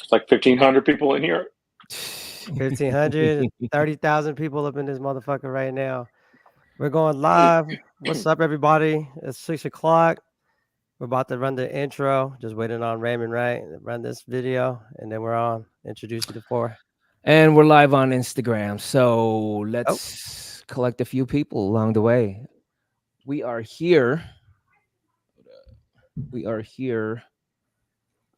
It's like 1,500 people in here. 1,500, 30,000 people up in this motherfucker right now. We're going live. What's up, everybody? It's 6 o'clock. We're about to run the intro. Just waiting on Raymond, right? Run this video, and then we're on. Introduce you to four. And we're live on Instagram. So let's collect a few people along the way. We are here.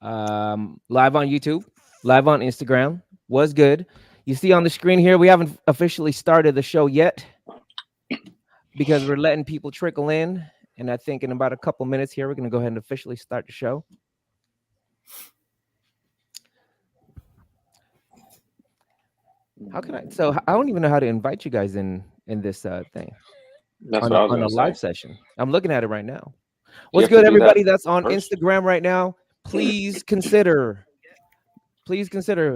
Live on YouTube, live on Instagram. Was good. You see on the screen here, we haven't officially started the show yet because we're letting people trickle in. And I think in about a couple minutes here, we're going to go ahead and officially start the show. How can I? So I don't even know how to invite you guys in this thing. That's on, what I was on a gonna live say. session. I'm looking at it right now. You What's have to good, do everybody that that's on first. Instagram right now? Please consider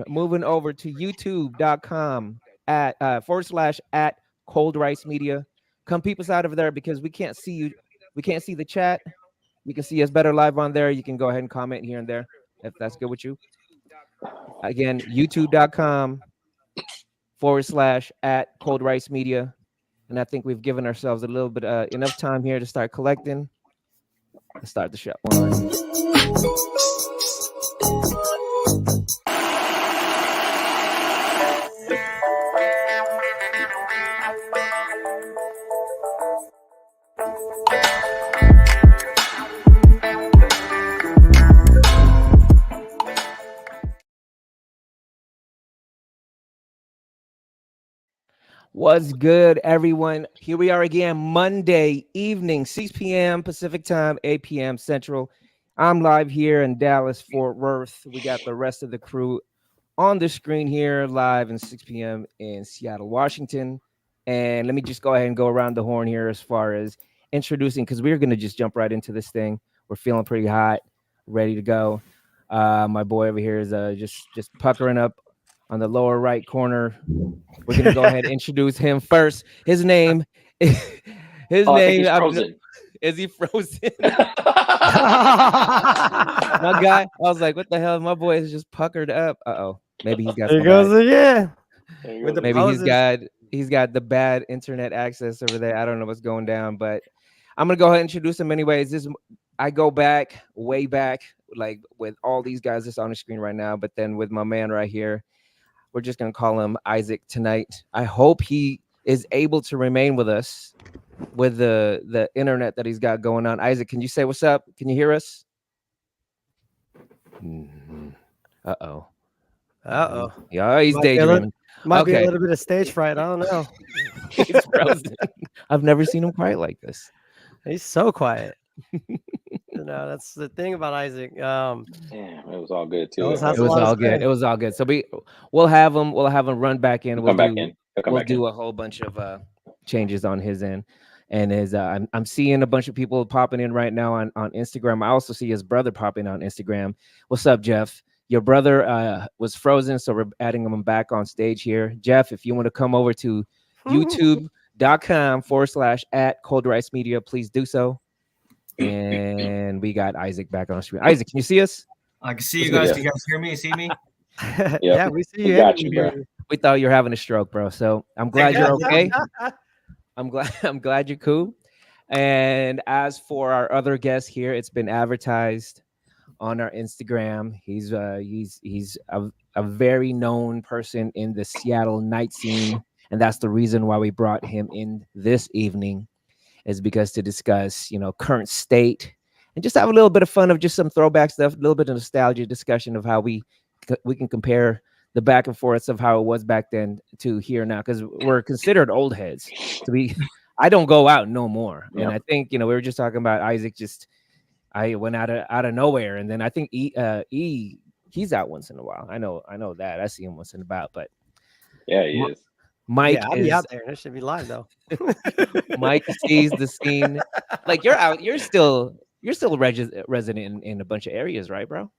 moving over to youtube.com /@ Cold Rice Media. Come peep us out over there because we can't see you. We can't see the chat. You can see us better live on there. You can go ahead and comment here and there if that's good with you. Again, youtube.com /@ Cold Rice Media. And I think we've given ourselves a little bit enough time here to start collecting. Let's start the show. What's good, everyone? Here we are again, Monday evening, 6 p.m. Pacific time, 8 p.m. Central. I'm live here in Dallas, Fort Worth. We got the rest of the crew on the screen here, live in 6 p.m. in Seattle, Washington. And let me just go ahead and go around the horn here as far as introducing, because we're going to just jump right into this thing. We're feeling pretty hot, ready to go. My boy over here is just puckering up on the lower right corner. We're gonna go ahead and introduce him first. His name, I think he's frozen. Is he frozen? My guy, I was like, what the hell? My boy is just puckered up. Maybe he's got. There he goes again. Maybe he's got the bad internet access over there. I don't know what's going down, but I'm gonna go ahead and introduce him anyways. I go back, way back, like with all these guys that's on the screen right now, but then with my man right here. We're just going to call him Isaac tonight. I hope he is able to remain with us with the internet that he's got going on. Isaac, can you say what's up? Can you hear us? Uh-oh. Yeah, he's daydreaming. Might be a little bit of stage fright. I don't know. He's frozen. I've never seen him quiet like this. He's so quiet. That's the thing about Isaac. Yeah, it was all good too. It was all good. So we'll have him run back in. We'll do a whole bunch of changes on his end. And his I'm seeing a bunch of people popping in right now on Instagram. I also see his brother popping on Instagram. What's up, Jeff? Your brother was frozen, so we're adding him back on stage here. Jeff, if you want to come over to youtube.com /@ Cold Rice Media, please do so. And we got Isaac back on the screen. Isaac, can you see us? I can see you guys. Can you guys hear me? See me? Yeah, we see you. We got you, bro. We thought you were having a stroke, bro. So I'm glad you're okay. I'm glad you're cool. And as for our other guest here, it's been advertised on our Instagram. He's a very known person in the Seattle night scene, and that's the reason why we brought him in this evening. Is because to discuss, current state and just have a little bit of fun of just some throwback stuff, a little bit of nostalgia discussion of how we can compare the back and forths of how it was back then to here now, because we're considered old heads. I don't go out no more. Yep. And I think, we were just talking about Isaac, I went out of nowhere. And then I think he's out once in a while. I know that. I see him once in a while, but yeah, he is. Mike I'll be out there. That should be live though. Mike sees the scene. Like you're out. You're still resident in a bunch of areas, right, bro?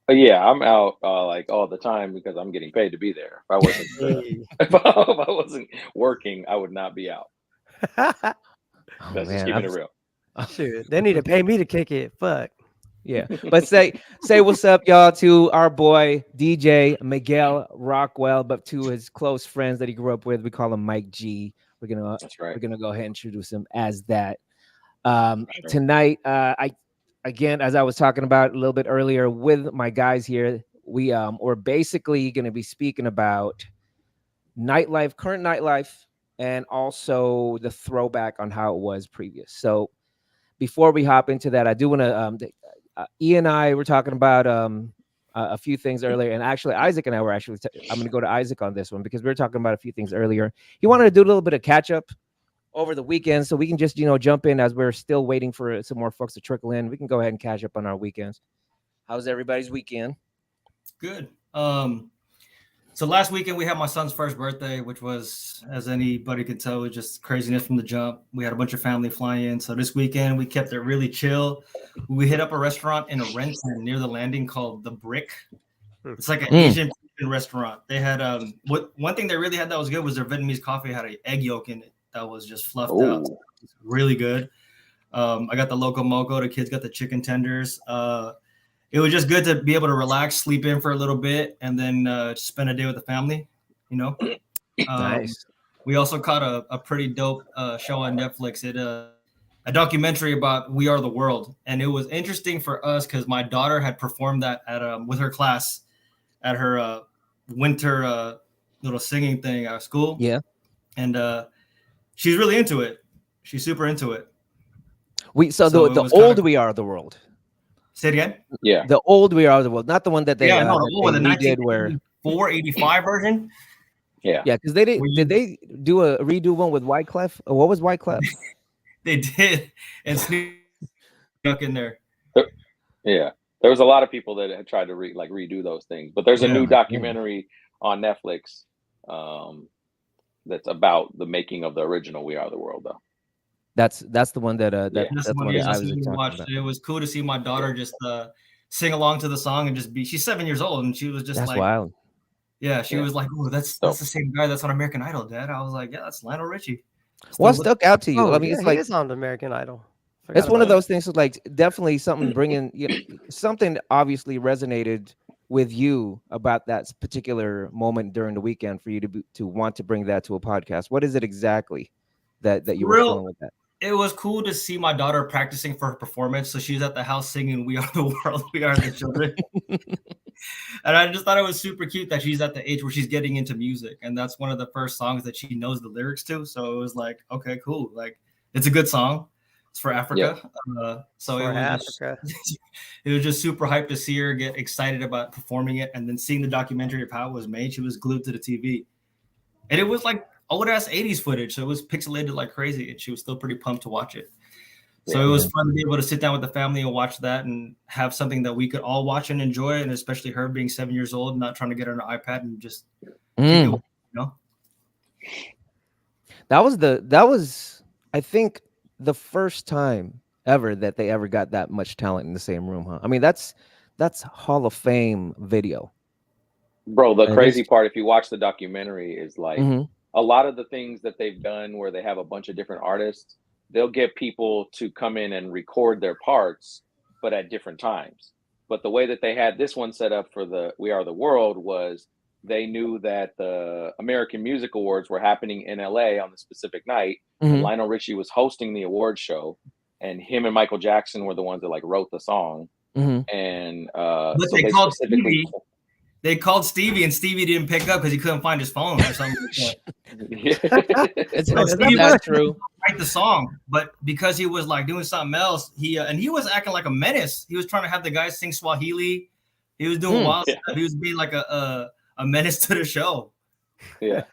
Yeah, I'm out like all the time because I'm getting paid to be there. If I wasn't working, I would not be out. That's just keeping it real. Shoot, they need to pay me to kick it. Fuck. Yeah, but say what's up, y'all, to our boy DJ Miguel Rockwell, but to his close friends that he grew up with, we call him Mike G. That's right. We're gonna go ahead and introduce him as that. Sure. Tonight, I again, as I was talking about a little bit earlier with my guys here, we're basically gonna be speaking about nightlife, current nightlife, and also the throwback on how it was previous. So before we hop into that, I do want to. E and I were talking about a few things earlier, and actually Isaac and I were actually. I'm going to go to Isaac on this one because we were talking about a few things earlier. He wanted to do a little bit of catch up over the weekend, so we can just jump in as we're still waiting for some more folks to trickle in. We can go ahead and catch up on our weekends. How's everybody's weekend? Good. So last weekend we had my son's first birthday, which was, as anybody could tell, was just craziness from the jump. We had a bunch of family flying in. So this weekend we kept it really chill. We hit up a restaurant in a Renton near the landing called The Brick. It's like an Asian restaurant. They had one thing they really had that was good was their Vietnamese coffee had an egg yolk in it that was just fluffed out. It was really good. I got the loco moco. The kids got the chicken tenders. It was just good to be able to relax, sleep in for a little bit, and then spend a day with the family, Nice. We also caught a pretty dope show on Netflix. A documentary about We Are the World. And it was interesting for us because my daughter had performed that at with her class at her winter little singing thing at school. Yeah. And she's really into it. She's super into it. The old We Are the World. Say it again? Yeah. The old We Are the World, not the one that they the redid where 485 version. Yeah. Yeah, because did they do a redo one with Wyclef? What was Wyclef? They did, and Snoop stuck in there. Yeah, there was a lot of people that had tried to redo those things, but there's a new documentary on Netflix that's about the making of the original We Are the World, though. That's the one that that's the one that I was watched. It was cool to see my daughter just sing along to the song and just be. She's 7 years old and she was just that's wild. Yeah, she was like, "Oh, that's the same guy that's on American Idol, Dad." I was like, "Yeah, that's Lionel Richie." What stuck out to you? I mean, it's like it's on American Idol. It's one of those things. Like definitely something bringing something obviously resonated with you about that particular moment during the weekend for you to want to bring that to a podcast. What is it exactly that you were feeling with that? It was cool to see my daughter practicing for her performance. So she's at the house singing "We Are the World, We Are the Children." And I just thought it was super cute that she's at the age where she's getting into music. And that's one of the first songs that she knows the lyrics to. So it was like, okay, cool. Like, it's a good song. It's for Africa. Yep. It was just super hyped to see her get excited about performing it. And then seeing the documentary of how it was made, she was glued to the TV. And it was like old ass 80s footage. So it was pixelated like crazy. And she was still pretty pumped to watch it. So it was fun to be able to sit down with the family and watch that and have something that we could all watch and enjoy. And especially her being 7 years old, not trying to get her an iPad and just keep it, That was I think the first time ever that they ever got that much talent in the same room, huh? I mean, that's Hall of Fame video. Bro, the crazy part, if you watch the documentary, is like a lot of the things that they've done where they have a bunch of different artists, they'll get people to come in and record their parts, but at different times. But the way that they had this one set up for the We Are the World was they knew that the American Music Awards were happening in LA on the specific night. And Lionel Richie was hosting the award show, and him and Michael Jackson were the ones that like wrote the song. And but so they called Stevie. They called Stevie, and Stevie didn't pick up because he couldn't find his phone or something like that. That's true. Write the song, but because he was like doing something else, he was acting like a menace. He was trying to have the guys sing Swahili. He was doing wild stuff. He was being like a menace to the show. Yeah.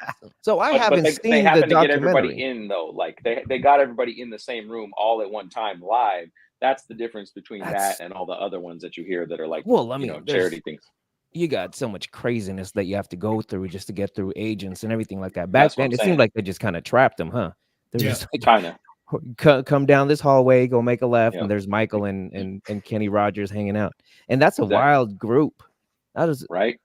So I haven't seen they happened the to get documentary. everybody in though. Like they got everybody in the same room all at one time live. That's the difference between that and all the other ones that you hear that are like, charity things. You got so much craziness that you have to go through just to get through agents and everything like that. Back then, it seemed like they just kind of trapped them, huh? They're just like, kind of come down this hallway, go make a left, and there's Michael and Kenny Rogers hanging out, and that's a wild group. That is right.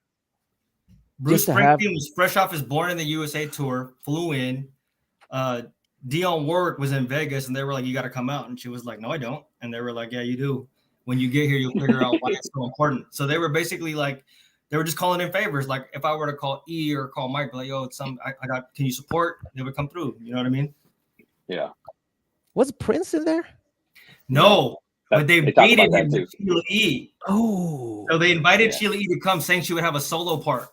Bruce Springsteen was fresh off his Born in the USA tour, flew in. Dionne Warwick was in Vegas, and they were like, "You got to come out," and she was like, "No, I don't," and they were like, "Yeah, you do." when you get here, you'll figure out why it's so important. So they were basically like, they were just calling in favors. Like if I were to call E or call Mike, like, yo, I got, can you support? They would come through. You know what I mean? Yeah. Was Prince in there? No, but they baited him with Sheila E. Oh. So they invited Sheila E to come, saying she would have a solo part.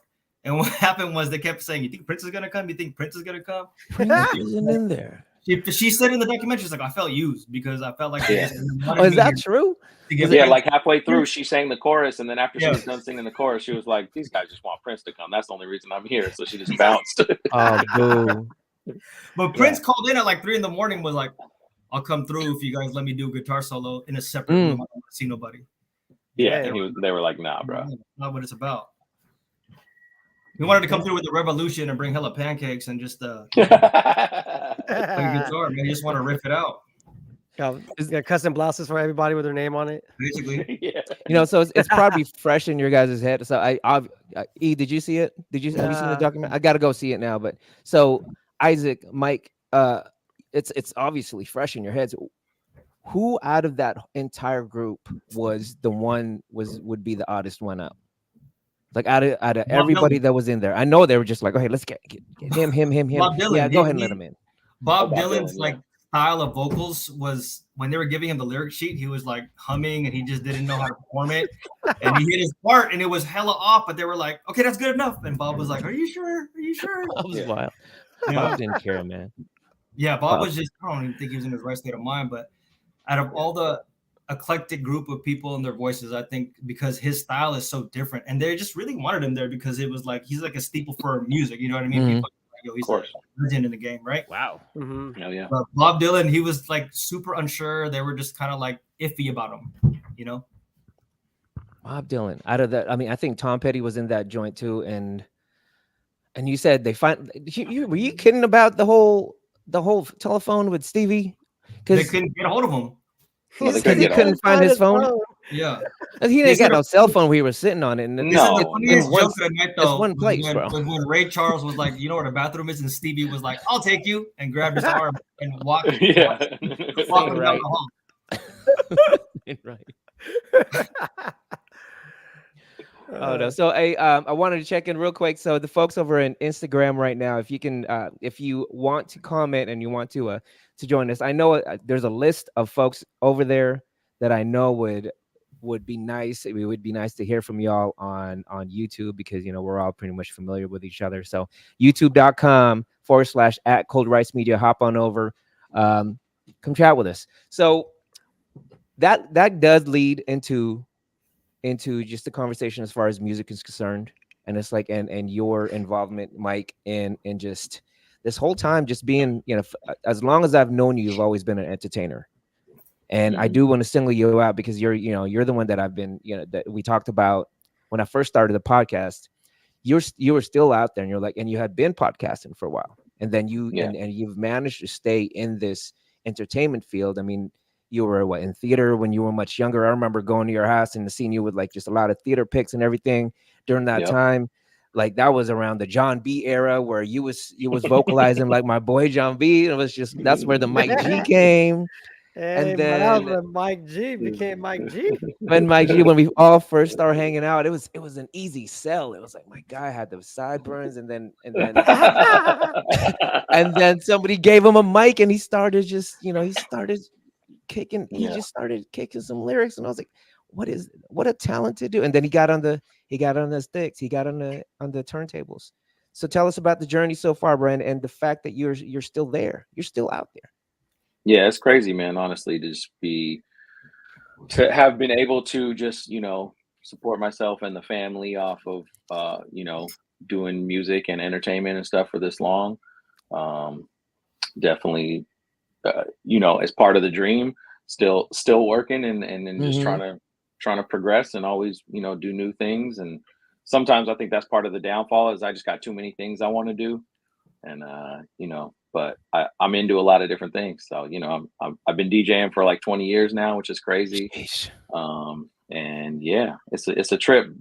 And what happened was they kept saying, you think Prince is going to come? You think Prince is going to come? Prince isn't in there. She said in the documentary, she's like, I felt used because I felt like is that true? Yeah, like halfway through, she sang the chorus, and then after she was done singing the chorus, she was like, "These guys just want Prince to come. That's the only reason I'm here." So she just bounced. Oh, boo! But Prince called in at like 3 a.m. Was like, "I'll come through if you guys let me do a guitar solo in a separate room. I don't want to see nobody." Yeah, and they were like, "Nah, bro, not what it's about." He wanted to come through with the revolution and bring hella pancakes and just play guitar. Man, he just want to riff it out. Got custom blouses for everybody with their name on it. Basically, You know, so it's probably fresh in your guys' head. So E, did you see it? Have you seen the document? I got to go see it now. But so Isaac, Mike, it's obviously fresh in your heads. Who out of that entire group was the one would be the oddest one out? Like out of everybody that was in there, I know they were just like, okay, let's get him. Bob Dylan, yeah, go ahead and let him in. Bob Dylan's like style of vocals was when they were giving him the lyric sheet, he was like humming and he just didn't know how to perform it. And he hit his part and it was hella off, but they were like, okay, that's good enough. And Bob was like, are you sure? Are you sure? Bob was wild. Bob didn't care, man. Yeah, Bob was just, I don't even think he was in his right state of mind, but out of all the eclectic group of people and their voices, I think because his style is so different and they just really wanted him there because it was like, he's like a staple for music. You know what I mean? Mm-hmm. People like, yo, he's like a legend in the game, right? Wow. Mm-hmm. Oh, yeah. But Bob Dylan, he was like super unsure. They were just kind of like iffy about him, you know? Bob Dylan. Out of that, I mean, I think Tom Petty was in that joint too. And you said they find were you kidding about the whole telephone with Stevie? Because they couldn't get a hold of him. He couldn't find his phone. Yeah, he didn't get no cell phone when he was sitting on it. And it's one place, bro. When Ray Charles was like, you know where the bathroom is, and Stevie was like, I'll take you, and grabbed his arm and walked him down the hall. Right. Oh no! So I wanted to check in real quick. So the folks over in Instagram right now, if you can, if you want to comment and you want to join us, I know there's a list of folks over there that I know would be nice. It would be nice to hear from y'all on YouTube because we're all pretty much familiar with each other. So youtube.com/@ColdRiceMedia. Hop on over, come chat with us. So that does lead into just the conversation as far as music is concerned, and it's like and your involvement, Mike, in just this whole time, just being as long as I've known you, you've always been an entertainer. And I do want to single you out because you're the one that I've been that we talked about when I first started the podcast. You were still out there, and you're like, and you had been podcasting for a while, and then and you've managed to stay in this entertainment field. I mean, you were in theater when you were much younger. I remember going to your house and seeing you with like just a lot of theater pics and everything during that time. Like that was around the John B era where you was vocalizing like my boy John B. It was just that's where the Mike G came. Hey, and then when Mike G became Mike G. When we all first started hanging out, it was an easy sell. It was like my guy had those sideburns, and then and then somebody gave him a mic, and he started just kicking. He just started kicking some lyrics, and I was like, what a talent to do. And then he got on the sticks, he got on the turntables. So tell us about the journey so far, Brandon, and the fact that you're still there, you're still out there. Yeah, it's crazy, man. Honestly, to have been able to just support myself and the family off of doing music and entertainment and stuff for this long, definitely. As part of the dream, still working and just trying to progress and always, do new things. And sometimes I think that's part of the downfall is I just got too many things I want to do. And, but I'm into a lot of different things. So, I've been DJing for like 20 years now, which is crazy. And yeah, it's a trip,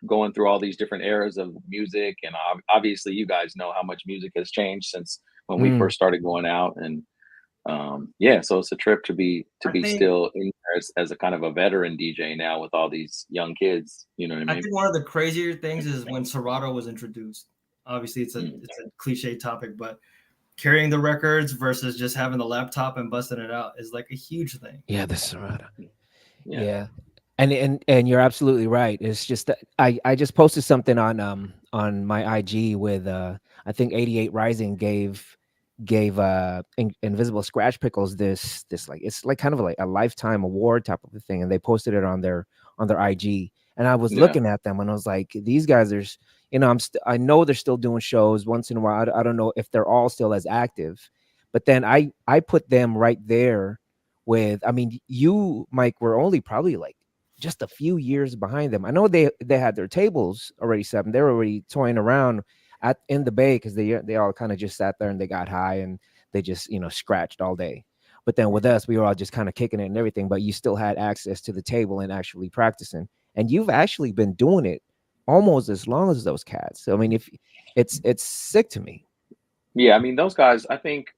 going through all these different eras of music. And obviously you guys know how much music has changed since when we first started going out. And yeah, so it's a trip to be think, still in there as a kind of a veteran DJ now with all these young kids. You know what I mean? I think one of the crazier things is when Serato was introduced. Obviously, it's a cliche topic, but carrying the records versus just having the laptop and busting it out is like a huge thing. Yeah, the Serato. Yeah. And you're absolutely right. It's just that I just posted something on my IG with I think 88 Rising gave Invisible Scratch Pickles this like, it's like kind of like a lifetime award type of a thing, and they posted it on their IG, and I was looking at them and I was like, these guys are, you know, I know they're still doing shows once in a while. I don't know if they're all still as active, but then I put them right there with, I mean, you, Mike, were only probably like just a few years behind them. I know they had their tables already set up. They were already toying around in the Bay, because they all kind of just sat there and they got high and they just, you know, scratched all day. But then with us, we were all just kind of kicking it and everything, but you still had access to the table and actually practicing. And you've actually been doing it almost as long as those cats. So I mean, if it's sick to me. Yeah, I mean, those guys, I think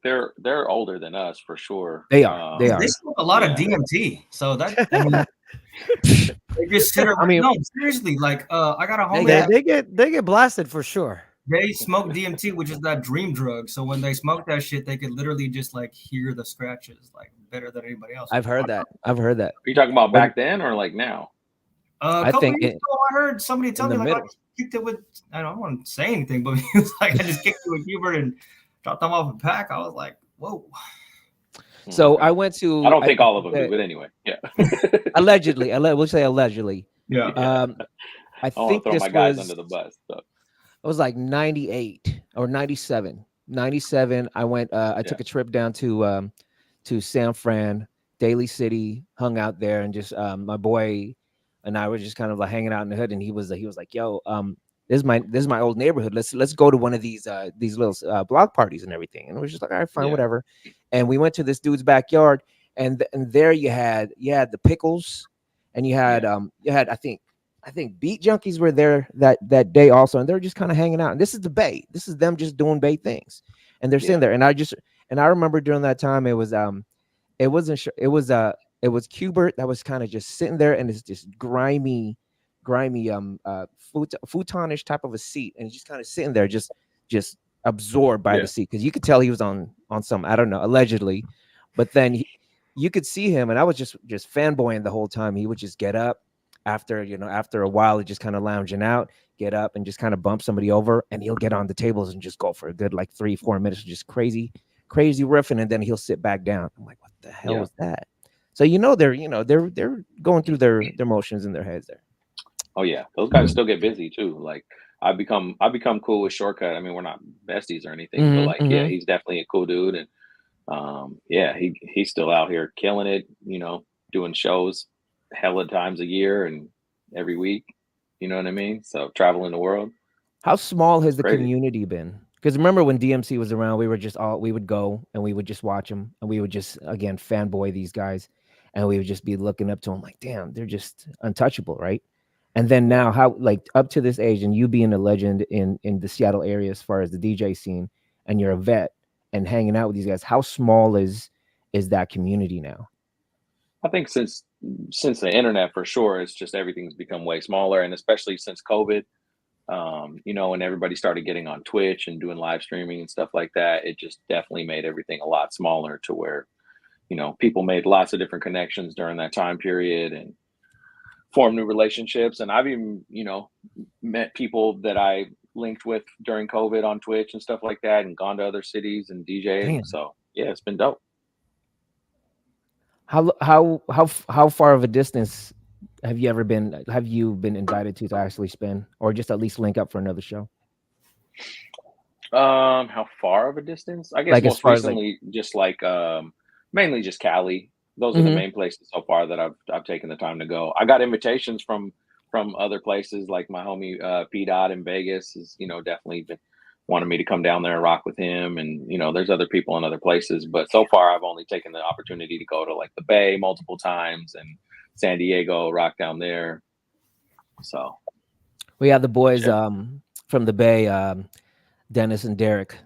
they're older than us for sure. They are. They smoke a lot of DMT, so that, I mean, they just sit around. I mean, no, seriously, like I got a homie. They get blasted for sure. They smoke DMT, which is that dream drug. So when they smoke that shit, they could literally just like hear the scratches like better than anybody else. I've heard that. Are you talking about back then or like now? A couple years ago, I heard somebody tell me like, I kicked it with, I don't want to say anything, but he was like, I just kicked it with Hubert and dropped them off a pack. I was like, whoa. So I went to. I don't think all of them do, but anyway, yeah. Allegedly, we'll say allegedly. Yeah. I think throw this my guys was under the bus. So. It was like 98 or 97. 97. I went. I took a trip down to San Fran, Daly City, hung out there, and just my boy and I were just kind of like hanging out in the hood. And he was like, "Yo, this is my old neighborhood. Let's go to one of these little block parties and everything." And it was just like, "All right, fine, whatever." And we went to this dude's backyard, and there you had the pickles, and you had I think Beat Junkies were there that day also, and they're just kind of hanging out. And this is the Bay. This is them just doing Bay things, and they're sitting there. And I remember during that time it was Qbert that was kind of just sitting there, and it's just grimy futonish type of a seat, and he's just kind of sitting there, just absorbed by the seat, because you could tell he was on some, I don't know, allegedly, but then you could see him, and I was just fanboying the whole time. He would just get up after a while, he just kind of lounging out, get up and just kind of bump somebody over, and he'll get on the tables and just go for a good like 3-4 minutes of just crazy riffing, and then he'll sit back down. I'm like, what the hell was that? So they're going through their motions in their heads there. Oh yeah, those guys still get busy too. Like I become cool with Shortcut. I mean, we're not besties or anything, but like yeah, he's definitely a cool dude, and yeah, he's still out here killing it. You know, doing shows hella times a year and every week. You know what I mean? So traveling the world. How small has the community been? Because remember when DMC was around, we would go and we would just watch them, and we would just again fanboy these guys, and we would just be looking up to them like, damn, they're just untouchable, right? And then now, how like up to this age, and you being a legend in the Seattle area as far as the DJ scene, and you're a vet and hanging out with these guys, how small is that community now? I think since the internet, for sure, it's just everything's become way smaller, and especially since COVID, when everybody started getting on Twitch and doing live streaming and stuff like that, it just definitely made everything a lot smaller to where, people made lots of different connections during that time period and formed new relationships. And I've even, met people that I linked with during COVID on Twitch and stuff like that, and gone to other cities and DJed. So yeah, it's been dope. How far of a distance have you been invited to actually spend, or just at least link up for another show? How far of a distance? I guess like most recently, just like mainly just Cali. Those are the main places so far that I've taken the time to go. I got invitations from other places, like my homie P Dot in Vegas is definitely been wanted me to come down there and rock with him, and there's other people in other places, but so far I've only taken the opportunity to go to like the Bay multiple times and San Diego, rock down there. So we have the boys from the Bay, Dennis and Derek,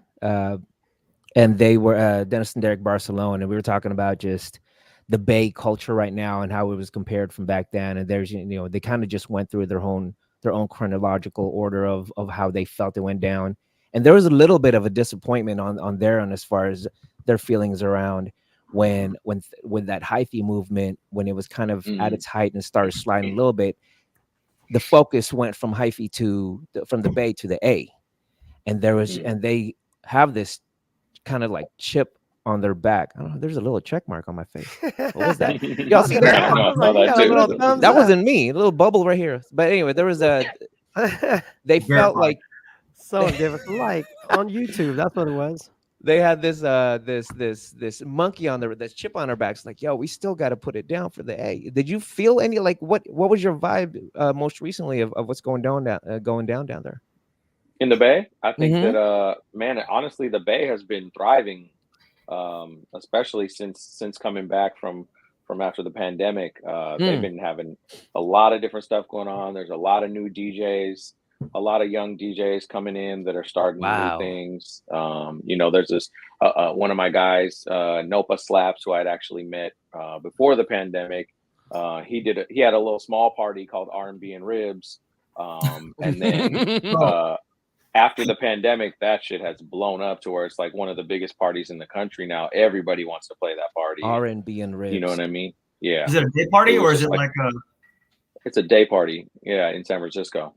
and they were Dennis and Derek Barcelona, and we were talking about just the Bay culture right now and how it was compared from back then. And there's, they kind of just went through their own chronological order of how they felt it went down. And there was a little bit of a disappointment on their end as far as their feelings around when that hyphy movement, when it was kind of at its height and started sliding a little bit, the focus went from hyphy from the Bay to the A. And and they have this kind of like chip on their back. I don't know. There's a little check mark on my face. What was that? Y'all see that? That wasn't me. A little bubble right here. But anyway, there was they felt like someone gave us a like on YouTube. That's what it was. They had this monkey on this chip on their backs. Like, yo, we still got to put it down for the A. Did you feel any like what was your vibe most recently of what's going down down there? In the Bay, I think that man, honestly, the Bay has been thriving, especially since coming back from after the pandemic. They've been having a lot of different stuff going on. There's a lot of new DJs, a lot of young DJs coming in that are starting new things. There's this one of my guys, Nopa Slaps, who I'd actually met before the pandemic. He had a little small party called R&B and Ribs, and then. After the pandemic, that shit has blown up to where it's like one of the biggest parties in the country now. Everybody wants to play that party. R&B and Ribs. You know what I mean? Yeah. Is it a day party or is it like a? It's a day party. Yeah, in San Francisco.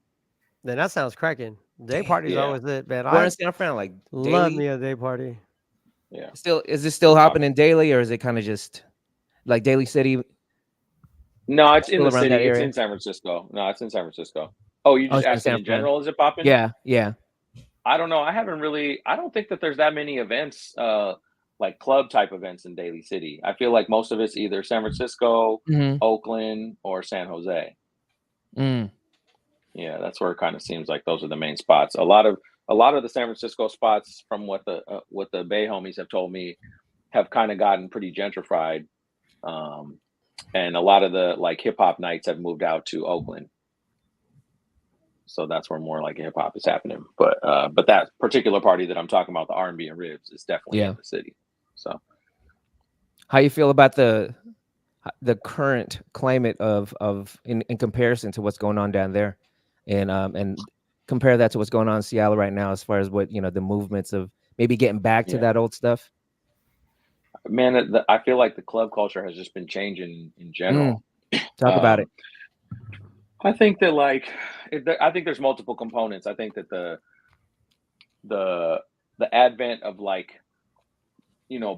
Then that sounds cracking. Day parties always it, man. I understand, friend. Like, love me a day party. Yeah. Is this still happening daily, or is it kind of just like Daly City? No, it's in the city. It's in San Francisco. No, it's in San Francisco. Oh, you just asked in general? Is it popping? Yeah. I don't know. I don't think that there's that many events, like club type events in Daly City. I feel like most of it's either San Francisco, Oakland, or San Jose. Yeah, that's where it kind of seems like those are the main spots. A lot of the San Francisco spots, from what the Bay homies have told me, have kind of gotten pretty gentrified. And a lot of the like hip hop nights have moved out to Oakland. So that's where more like hip hop is happening. But that particular party that I'm talking about, the R&B and Ribs, is definitely in the city. So, how you feel about the current climate of in comparison to what's going on down there, and compare that to what's going on in Seattle right now, as far as what the movements of maybe getting back to that old stuff? Man, I feel like the club culture has just been changing in general. Talk about it. I think that I think there's multiple components. I think that the advent of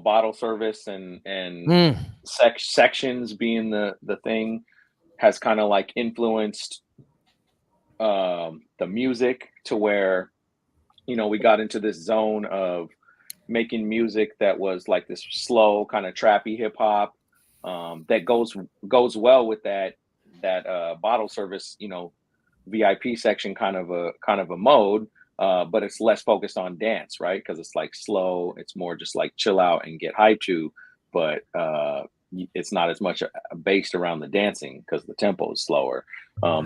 bottle service and sections being the thing has kind of like influenced the music to where we got into this zone of making music that was like this slow kind of trappy hip hop that goes well with that bottle service, VIP section kind of a mode, but it's less focused on dance, right? Because it's like slow, it's more just like chill out and get hyped to, but it's not as much based around the dancing because the tempo is slower.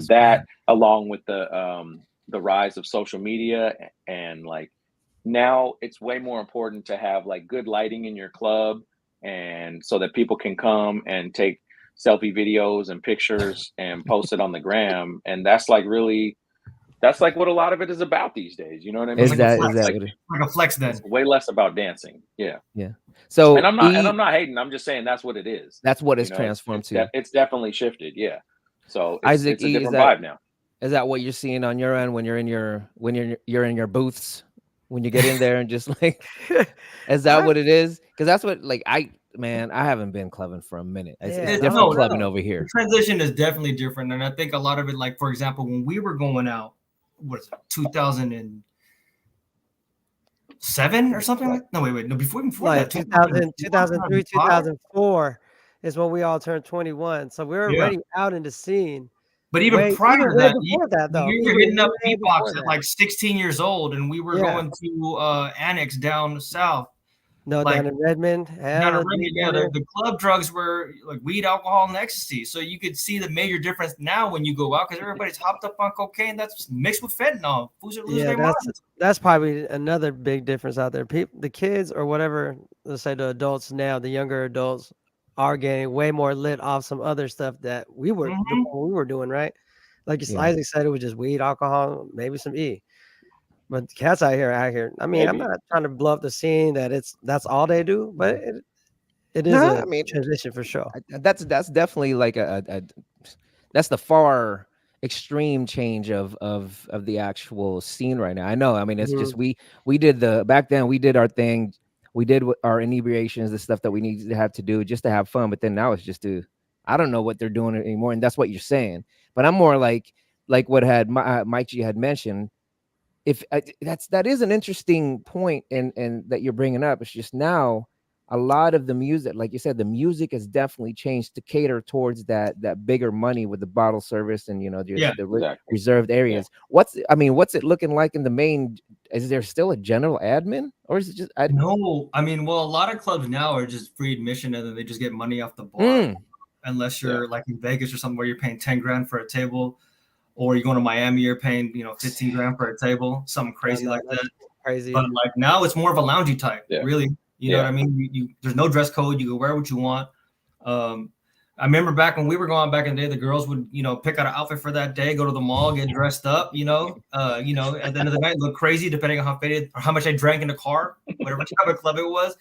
That along with the rise of social media, and like now it's way more important to have like good lighting in your club, and so that people can come and take selfie videos and pictures and post it on the gram. And that's like what a lot of it is about these days. You know what I mean? Is that like a flex then? It's way less about dancing. Yeah. So and I'm not hating. I'm just saying that's what it is. That's what it's transformed to. It's definitely shifted. Yeah. So Isaac, it's a different vibe now. Is that what you're seeing on your end when you're in your booths, when you get in there and just like, is that what it is? Because that's what I haven't been clubbing for a minute. It's different clubbing over here. The transition is definitely different. And I think a lot of it, like, for example, when we were going out, what is it, 2007 or something like that? No, wait. No, before like that. 2003, 2004 is when we all turned 21. So we were already out in the scene. But even prior to that, we were hitting up beatbox at like 16 years old, and we were going to Annex down south. No, like, down in Redmond. The club drugs were like weed, alcohol, and ecstasy. So you could see the major difference now when you go out because everybody's hopped up on cocaine that's mixed with fentanyl. Fools are losing their minds. That's probably another big difference out there. The kids or whatever, let's say the adults now, the younger adults are getting way more lit off some other stuff that we were doing, right? Like Isaac said, it was just weed, alcohol, maybe some E. But cats out here. I mean, I'm not trying to blow up the scene that that's all they do, but it is a transition for sure. That's definitely like that's the far extreme change of the actual scene right now. I know. I mean, it's just we did back then we did our thing. We did our inebriations, the stuff that we needed to have to do just to have fun. But then now it's just I don't know what they're doing anymore, and that's what you're saying. But I'm more like what had Mike G had mentioned. If that is an interesting point and that you're bringing up. It's just now a lot of the music, like you said, the music has definitely changed to cater towards that bigger money with the bottle service and the reserved areas. What's it looking like in the main? Is there still a general admin, or is it just no? I mean, well, a lot of clubs now are just free admission and then they just get money off the bar, unless you're like in Vegas or something where you're paying $10,000 for a table. Or you're going to Miami, you're paying, $15,000 for a table, something crazy like that. Crazy. But like now it's more of a loungy type, really. You know what I mean? There's no dress code. You can wear what you want. I remember back when we were going back in the day, the girls would, pick out an outfit for that day, go to the mall, get dressed up, at the end of the night, look crazy depending on how faded or how much I drank in the car, whatever type of club it was.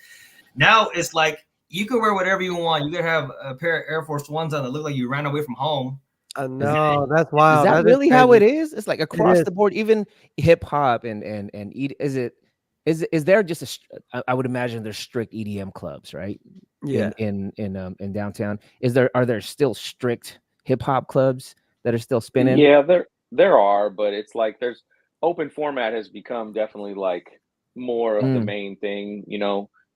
Now it's like you can wear whatever you want. You could have a pair of Air Force Ones on that look like you ran away from home. No, that's wild. Is that really how it is? It's like across the board, even hip hop and is there just I would imagine there's strict EDM clubs, right? Yeah. In downtown, are there still strict hip hop clubs that are still spinning? Yeah, there are, but it's like there's open format has become definitely like more of the main thing,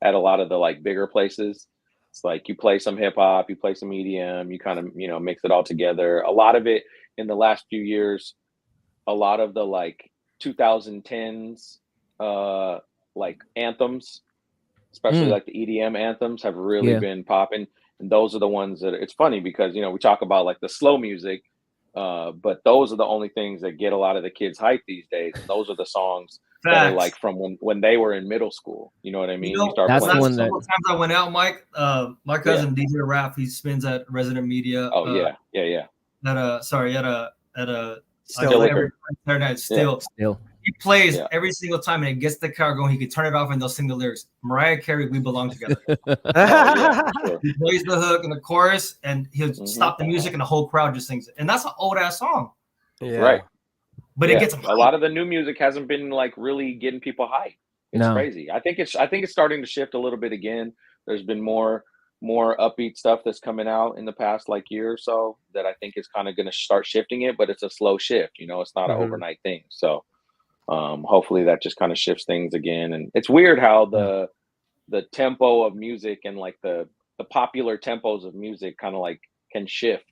at a lot of the like bigger places. It's like you play some hip hop, you play some EDM, you kind of, mix it all together. A lot of it in the last few years, a lot of the like 2010s, like anthems, especially like the EDM anthems have really been popping. And those are the ones that it's funny because, we talk about like the slow music, but those are the only things that get a lot of the kids hyped these days. And those are the songs that are like from when they were in middle school. You know what I mean? You start playing. Last couple times I went out, Mike, my cousin DJ Raph, he spins at Resident Media. Oh yeah. At a still. He plays every single time and it gets the car going. He can turn it off and they'll sing the lyrics. Mariah Carey, We Belong Together. Sure. He plays the hook and the chorus and he'll stop the music and the whole crowd just sings it. And that's an old ass song. Yeah. Right. But it gets a lot of the new music hasn't been like really getting people hyped. It's crazy. I think it's starting to shift a little bit again. There's been more upbeat stuff that's coming out in the past like year or so that I think is kind of going to start shifting it, but it's a slow shift. It's not an overnight thing. So hopefully that just kind of shifts things again. And it's weird how the tempo of music and like the popular tempos of music kind of like can shift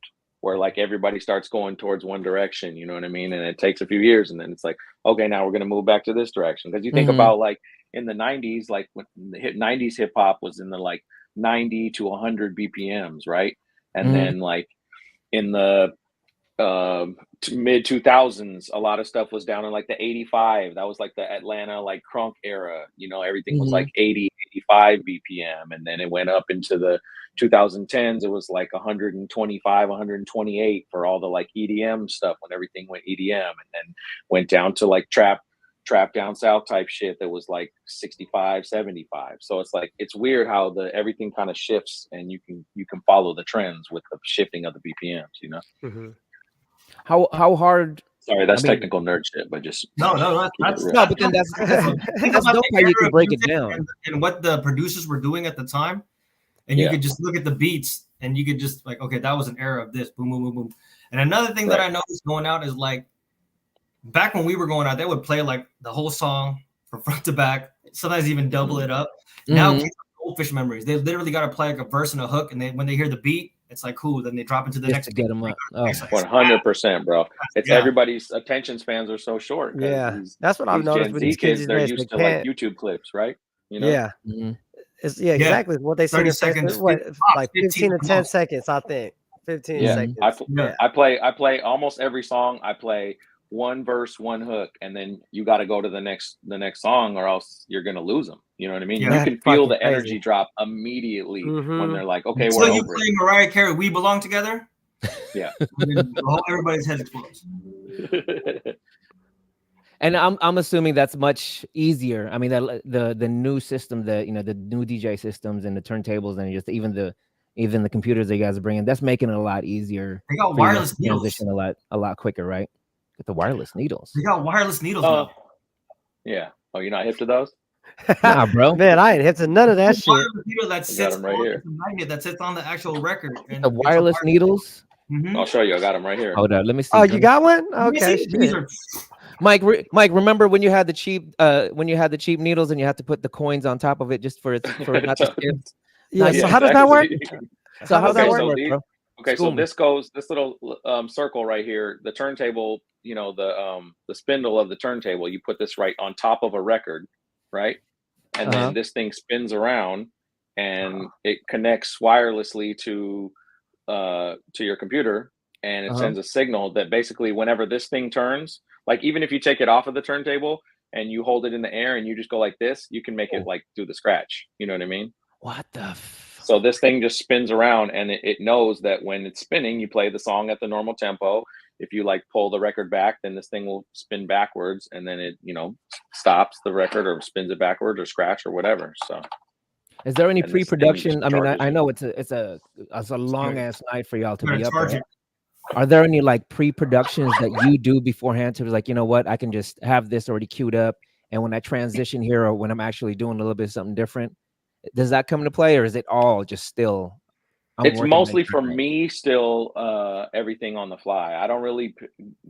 where like everybody starts going towards one direction, you know what I mean? And it takes a few years and then it's like, okay, now we're going to move back to this direction. Because you think about like in the 90s, like when the 90s hip hop was in the like 90 to 100 BPMs, right? And then like in the mid 2000s, a lot of stuff was down in like the 85. That was like the Atlanta like crunk era, everything was like 80, 85 BPM. And then it went up into the 2010s. It was like 125, 128 for all the like EDM stuff when everything went EDM, and then went down to like trap down south type shit that was like 65, 75. So it's like it's weird how everything kind of shifts and you can follow the trends with the shifting of the BPMs, How hard? Sorry, that's technical nerd shit, but just no. But then that's dope how you can break it down and what the producers were doing at the time, and you could just look at the beats and you could just like, okay, that was an era of this, boom, boom, boom, boom. And another thing that I noticed going out is like back when we were going out, they would play like the whole song from front to back, sometimes even double it up. Now kids have goldfish memories. They literally got to play like a verse and a hook, and when they hear the beat, it's like cool. Then they drop into the next. To get them up. 100%, bro. It's everybody's attention spans are so short. Yeah, that's what I've noticed with these kids. They're used to like YouTube clips, right? Yeah. It's exactly what they say. 30 seconds. What, like 15 to 10 seconds, I think. 15 seconds. I play almost every song. I play one verse, one hook, and then you got to go to the next song, or else you're gonna lose them. You know what I mean? Yeah, you can feel the energy drop immediately when they're like, "Okay, so we're you over play it." Mariah Carey, "We Belong Together." Yeah, everybody's head explodes. And I'm assuming that's much easier. I mean, the new system, the new DJ systems and the turntables and just even the computers that you guys are bringing, that's making it a lot easier. They got wireless needles. Transition a lot quicker, right? With the wireless needles. They got wireless needles now. Yeah. Oh, you're not hip to those? Nah, bro. Man, I ain't hip to none of that shit. That sits on the magnet that sits on the actual record. And the wireless needles. I'll show you. I got them right here. Hold on, let me see. Oh, you got one? Okay. Mike, remember when you had the cheap needles and you had to put the coins on top of it just for it not to spin? Yeah. So how does that work? So how does that work, bro? Okay, so this little circle right here, the turntable, the spindle of the turntable, you put this right on top of a record, right? And then this thing spins around and it connects wirelessly to your computer, and it sends a signal that basically whenever this thing turns, like even if you take it off of the turntable and you hold it in the air and you just go like this, you can make it like do the scratch. You know what I mean? What the So this thing just spins around, and it knows that when it's spinning, you play the song at the normal tempo. If you like pull the record back, then this thing will spin backwards, and then it, stops the record or spins it backwards or scratch or whatever. So is there any pre-production? I mean, I know it's a long ass night for y'all to be up there. Are there any like pre-productions that you do beforehand to be like, you know what, I can just have this already queued up, and when I transition here or when I'm actually doing a little bit of something different, does that come into play, or is it all just still? It's mostly for me still everything on the fly. I don't really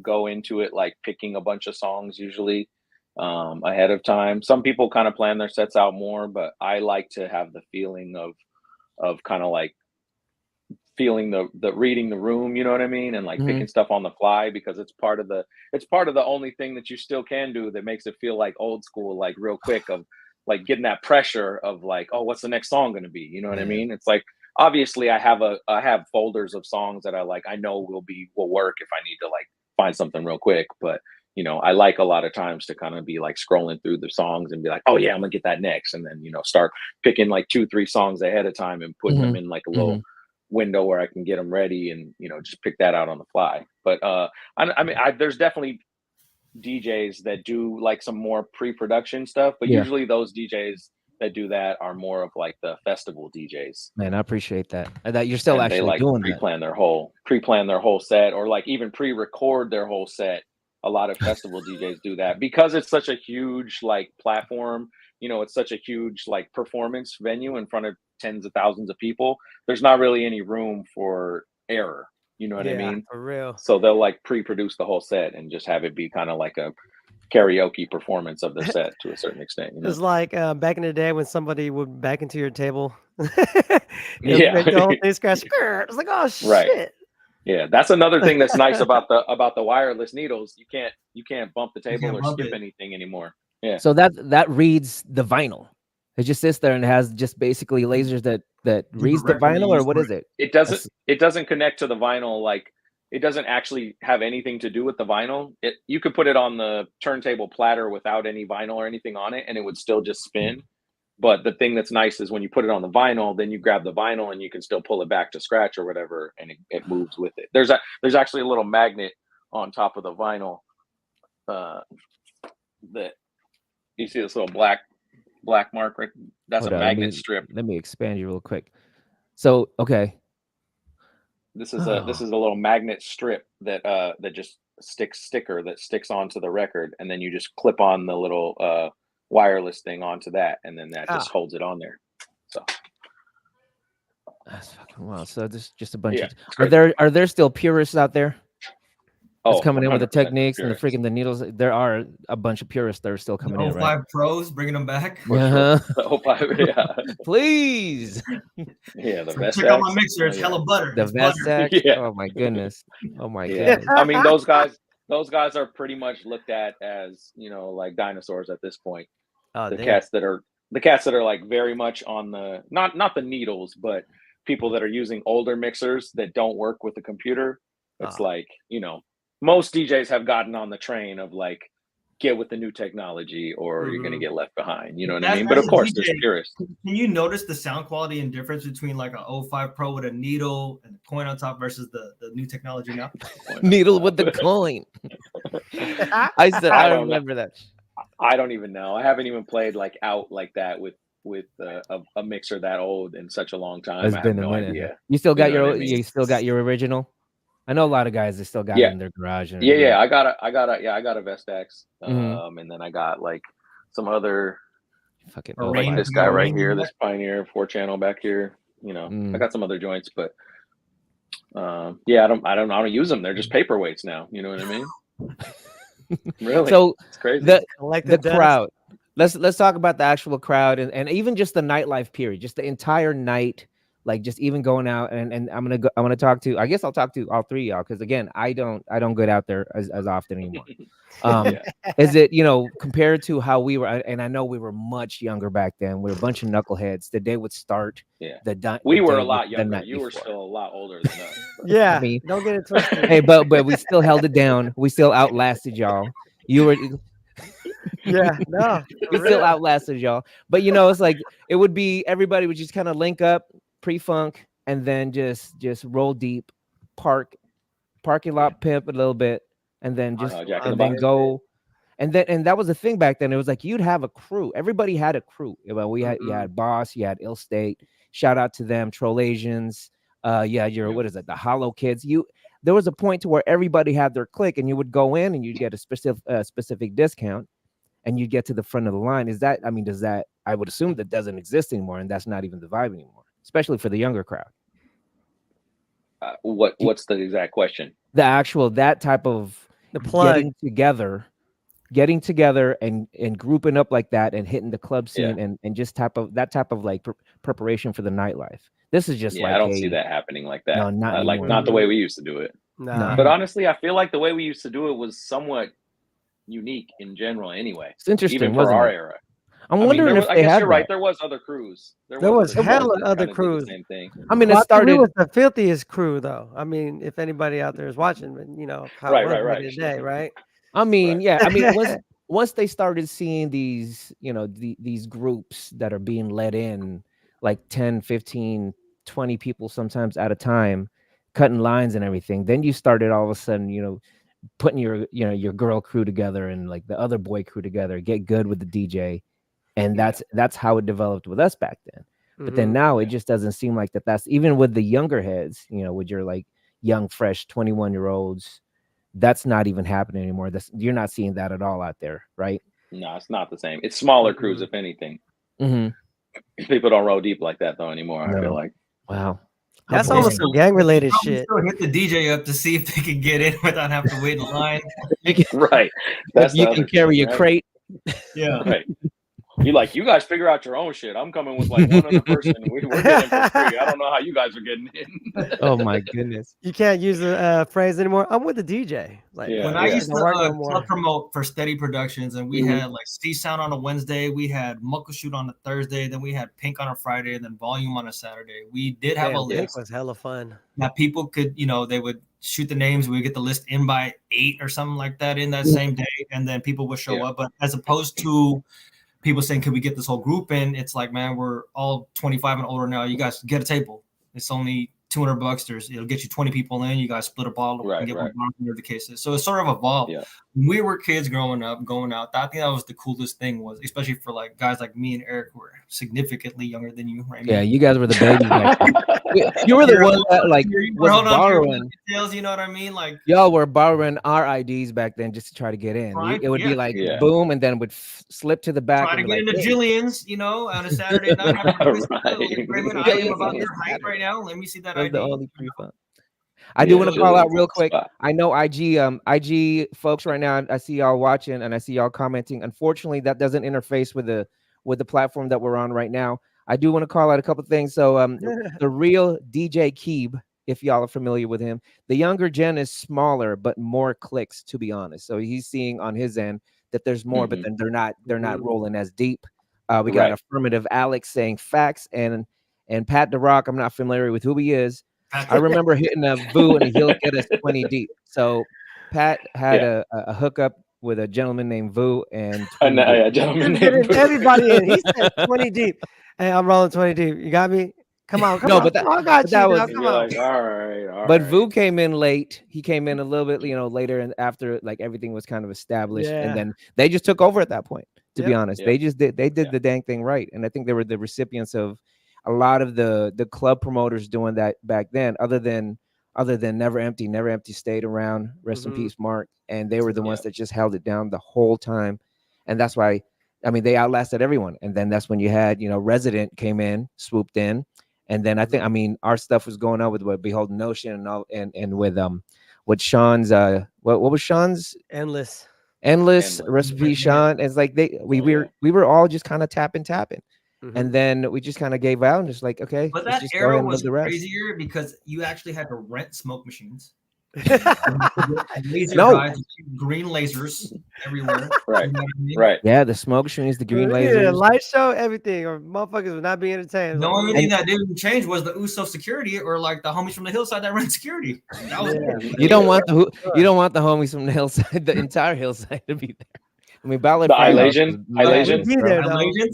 go into it like picking a bunch of songs usually ahead of time. Some people kind of plan their sets out more, but I like to have the feeling of kind of like feeling the reading the room, you know what I mean, and like picking stuff on the fly, because it's part of the only thing that you still can do that makes it feel like old school, like real quick, of like getting that pressure of like, oh, what's the next song going to be? You know what I mean? It's like, obviously I have folders of songs that I know will work if I need to like find something real quick. But, I like a lot of times to kind of be like scrolling through the songs and be like, oh yeah, I'm gonna get that next. And then, start picking like 2-3 songs ahead of time and putting them in like a little window where I can get them ready and, just pick that out on the fly. But I mean, there's definitely DJs that do like some more pre-production stuff, but usually those DJs that do that are more of like the festival DJs. Man, I appreciate that you're still actually they like doing pre-plan their whole set, or like even pre-record their whole set. A lot of festival DJs do that because it's such a huge like platform. It's such a huge like performance venue in front of tens of thousands of people. There's not really any room for error. You know what I mean? For real. So they'll like pre-produce the whole set and just have it be kind of like a karaoke performance of their set to a certain extent. It's like back in the day when somebody would back into your table. Yeah. The whole thing scratch. It's like, oh shit. Right. Yeah, that's another thing that's nice about the wireless needles. You can't bump the table or skip anything anymore. Yeah. So that reads the vinyl. It just sits there and has just basically lasers that reads the vinyl, or what is it? It doesn't connect to the vinyl. Like, it doesn't actually have anything to do with the vinyl. You could put it on the turntable platter without any vinyl or anything on it, and it would still just spin. But the thing that's nice is when you put it on the vinyl, then you grab the vinyl and you can still pull it back to scratch or whatever, and it moves with it. There's actually a little magnet on top of the vinyl that you see, this little black mark right. That's a magnet strip. Let me expand you real quick. So okay, this is a little magnet strip that just sticker that sticks onto the record, and then you just clip on the little wireless thing onto that, and then that just holds it on there. So that's fucking wild. So there's just a bunch of are there still purists out there? It's coming in with the techniques and the needles. There are a bunch of purists that are still coming in, right? 05 pros, bringing them back. Please. Yeah, the best. Check out my mixer. It's hella butter. The Vestax. Yeah. Oh my goodness. Oh my goodness. I mean, those guys are pretty much looked at as, like dinosaurs at this point. The cats that are the cats that are like very much on the not the needles, but people that are using older mixers that don't work with the computer. It's like, you know, most DJs have gotten on the train of like, get with the new technology or you're gonna get left behind. You know what I mean? But of course, there's purists. Can you notice the sound quality and difference between like a 05 Pro with a needle and a coin on top versus the new technology now? Needle with the coin. I remember that. I don't even know. I haven't even played like out like that with a mixer that old in such a long time. I have no idea. You still got you still got your original? I know a lot of guys that still got it in their garage. Yeah. I got a Vestax. And then I got like some other fucking like this guy right here, this Pioneer 4-channel back here. You know, I got some other joints, but yeah, I don't use them. They're just paperweights now. You know what I mean? Really? So it's crazy. The crowd. Let's talk about the actual crowd and even just the nightlife period, just the entire night. Like just even going out and I'm gonna talk to, I guess I'll talk to all three of y'all, because again, I don't get out there as often anymore. Is it, you know, compared to how we were, and I know we were much younger back then, we were a bunch of knuckleheads. The day would start. We were a lot younger. You were still a lot older than us. Yeah, I mean, don't get it twisted. Hey, but we still held it down. We still outlasted y'all. You were we still outlasted y'all. But you know, it's like it would be everybody would just kind of link up pre-funk and then just roll deep, parking lot pimp a little bit, and then just and then go. And that was the thing back then. It was like you'd have a crew. Everybody had a crew. Well, we had you had Boss, you had Ill State. Shout out to them, Troll Asians. What is it? The Hollow Kids. There was a point to where everybody had their clique, and you would go in and you'd get a specific discount, and you'd get to the front of the line. Does that? I would assume that doesn't exist anymore, and that's not even the vibe anymore, especially for the younger crowd. What's the exact question? The actual that type of the plug. Getting together and grouping up like that and hitting the club scene and just that type of like preparation for the nightlife. This is just like I don't see that happening like that. No, not the way we used to do it. No. But honestly, I feel like the way we used to do it was somewhat unique in general anyway. It's interesting, even for our era. I'm wondering if they had you're right. There was other crews. There was hella other crews. Same thing. I mean, it started. It was the filthiest crew, though. I mean, if anybody out there is watching, but you know, how right. Today, right? I mean, yeah. I mean, once they started seeing these, you know, these groups that are being let in, like 10, 15, 20 people sometimes at a time, cutting lines and everything, then you started all of a sudden, you know, putting your girl crew together and like the other boy crew together, get good with the DJ. And that's how it developed with us back then. But then now it just doesn't seem like that's even with the younger heads, you know, with your like young, fresh 21-year-olds, that's not even happening anymore. You're not seeing that at all out there, right? No, it's not the same. It's smaller crews, if anything. People don't roll deep like that though anymore. I feel like. Wow. That's almost some gang related shit. Still hit the DJ up to see if they can get in without having to wait in line. Right. You can carry a crate. Yeah. Right. You guys figure out your own shit. I'm coming with like one other person. We're getting for free. I don't know how you guys are getting in. Oh my goodness. You can't use the phrase anymore. I'm with the DJ. Like when I used to promote for Steady Productions, and we had like C Sound on a Wednesday, we had Muckleshoot on a Thursday, then we had Pink on a Friday, and then Volume on a Saturday. We did have a list. Pink was hella fun. That people could, you know, they would shoot the names. We would get the list in by 8 or something like that in that same day, and then people would show up. But as opposed to people saying, "Can we get this whole group in?" It's like, man, we're all 25 and older now. You guys get a table. It's only $200. It'll get you 20 people in. You guys split a bottle and get one bottle, whatever the case is. So it's sort of evolved. Yeah. When we were kids growing up, going out, I think that was the coolest thing, was especially for like guys like me and Eric, who were significantly younger than you, right? Yeah, you guys were the babies. You were the one that like was borrowing details, you know what I mean? Like y'all were borrowing our IDs back then just to try to get in. It would be like boom, and then would slip to the back. Try to get into Jillian's, you know, on a Saturday night. I am about your height right now. Let me see that ID. The only pre-fund. I do want to call out real quick. I know IG folks right now. I see y'all watching and I see y'all commenting. Unfortunately, that doesn't interface with the platform that we're on right now. I do want to call out a couple things. So the real DJ Keeb, if y'all are familiar with him, the younger gen is smaller but more clicks, to be honest. So he's seeing on his end that there's more, but then they're not rolling as deep. We got an affirmative Alex saying facts, and Pat the Rock. I'm not familiar with who he is. I remember hitting a Vu and he'll get us 20 deep. So Pat had a hookup with a gentleman named Vu and a gentleman named everybody in. He said 20 deep. Hey, I'm rolling 20 deep. You got me? Come on, come on. But I got you. Come on. Like, all right. But Vu came in late. He came in a little bit, later, and after like everything was kind of established, and then they just took over at that point. To be honest, they just did. They did the dang thing right, and I think they were the recipients of a lot of the club promoters doing that back then. Other than Never Empty stayed around. Rest in peace, Mark. And they were the ones that just held it down the whole time, and that's why. I mean, they outlasted everyone, and then that's when you had Resident came in, swooped in. And then I think, our stuff was going on with Behold Notion and all, and with Sean's, what was Sean's? Endless Recipe, Sean. It's like we were all just kind of tapping, and then we just kind of gave out and just like, okay. But that era was crazier because you actually had to rent smoke machines. Green lasers everywhere. Right. You know what I mean? Right. Yeah, the smoke machines, the green lasers, the light show, everything, or motherfuckers would not be entertained. The only thing that didn't change was the USO security, or like the homies from the hillside that ran security. That was you don't want the homies from the hillside, the entire hillside to be there. I mean, Ballard, the Ilasians,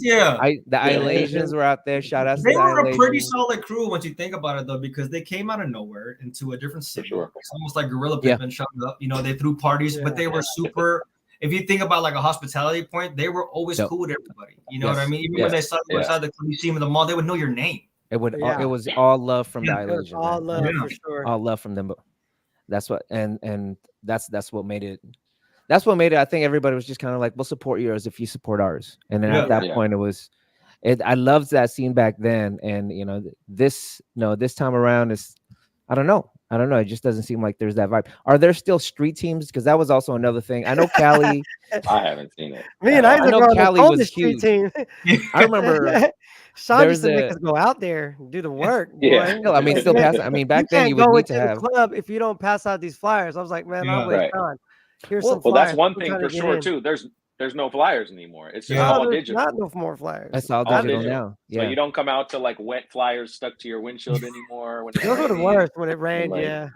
yeah. The Ilasians were out there. Shout out to they were a pretty solid crew once you think about it, though, because they came out of nowhere into a different city. Sure. It's almost like Gorilla Pimpin' showed up. They threw parties, but they were super. If you think about like a hospitality point, they were always cool with everybody. You know what I mean? Even when they saw you outside the Coliseum in the mall, they would know your name. It was all love from the Ilasians. All love for sure. All love from them. But that's what and that's what made it. That's what made it. I think everybody was just kind of like, we'll support yours if you support ours. And then at that point, I loved that scene back then. And this time around is, I don't know. It just doesn't seem like there's that vibe. Are there still street teams? Because that was also another thing. I know Cali. I haven't seen it. I know Cali was huge. Team. I remember. Sean used to make us go out there and do the work. Yeah, boy. Still pass. Back then you would need to have the club if you don't pass out these flyers. I was like, man, I'm with Sean. Well, that's one thing for sure too. There's no flyers anymore. It's just all digital. Not no more flyers. That's all digital now. So you don't come out to like wet flyers stuck to your windshield anymore. Those were the worst when it rained. The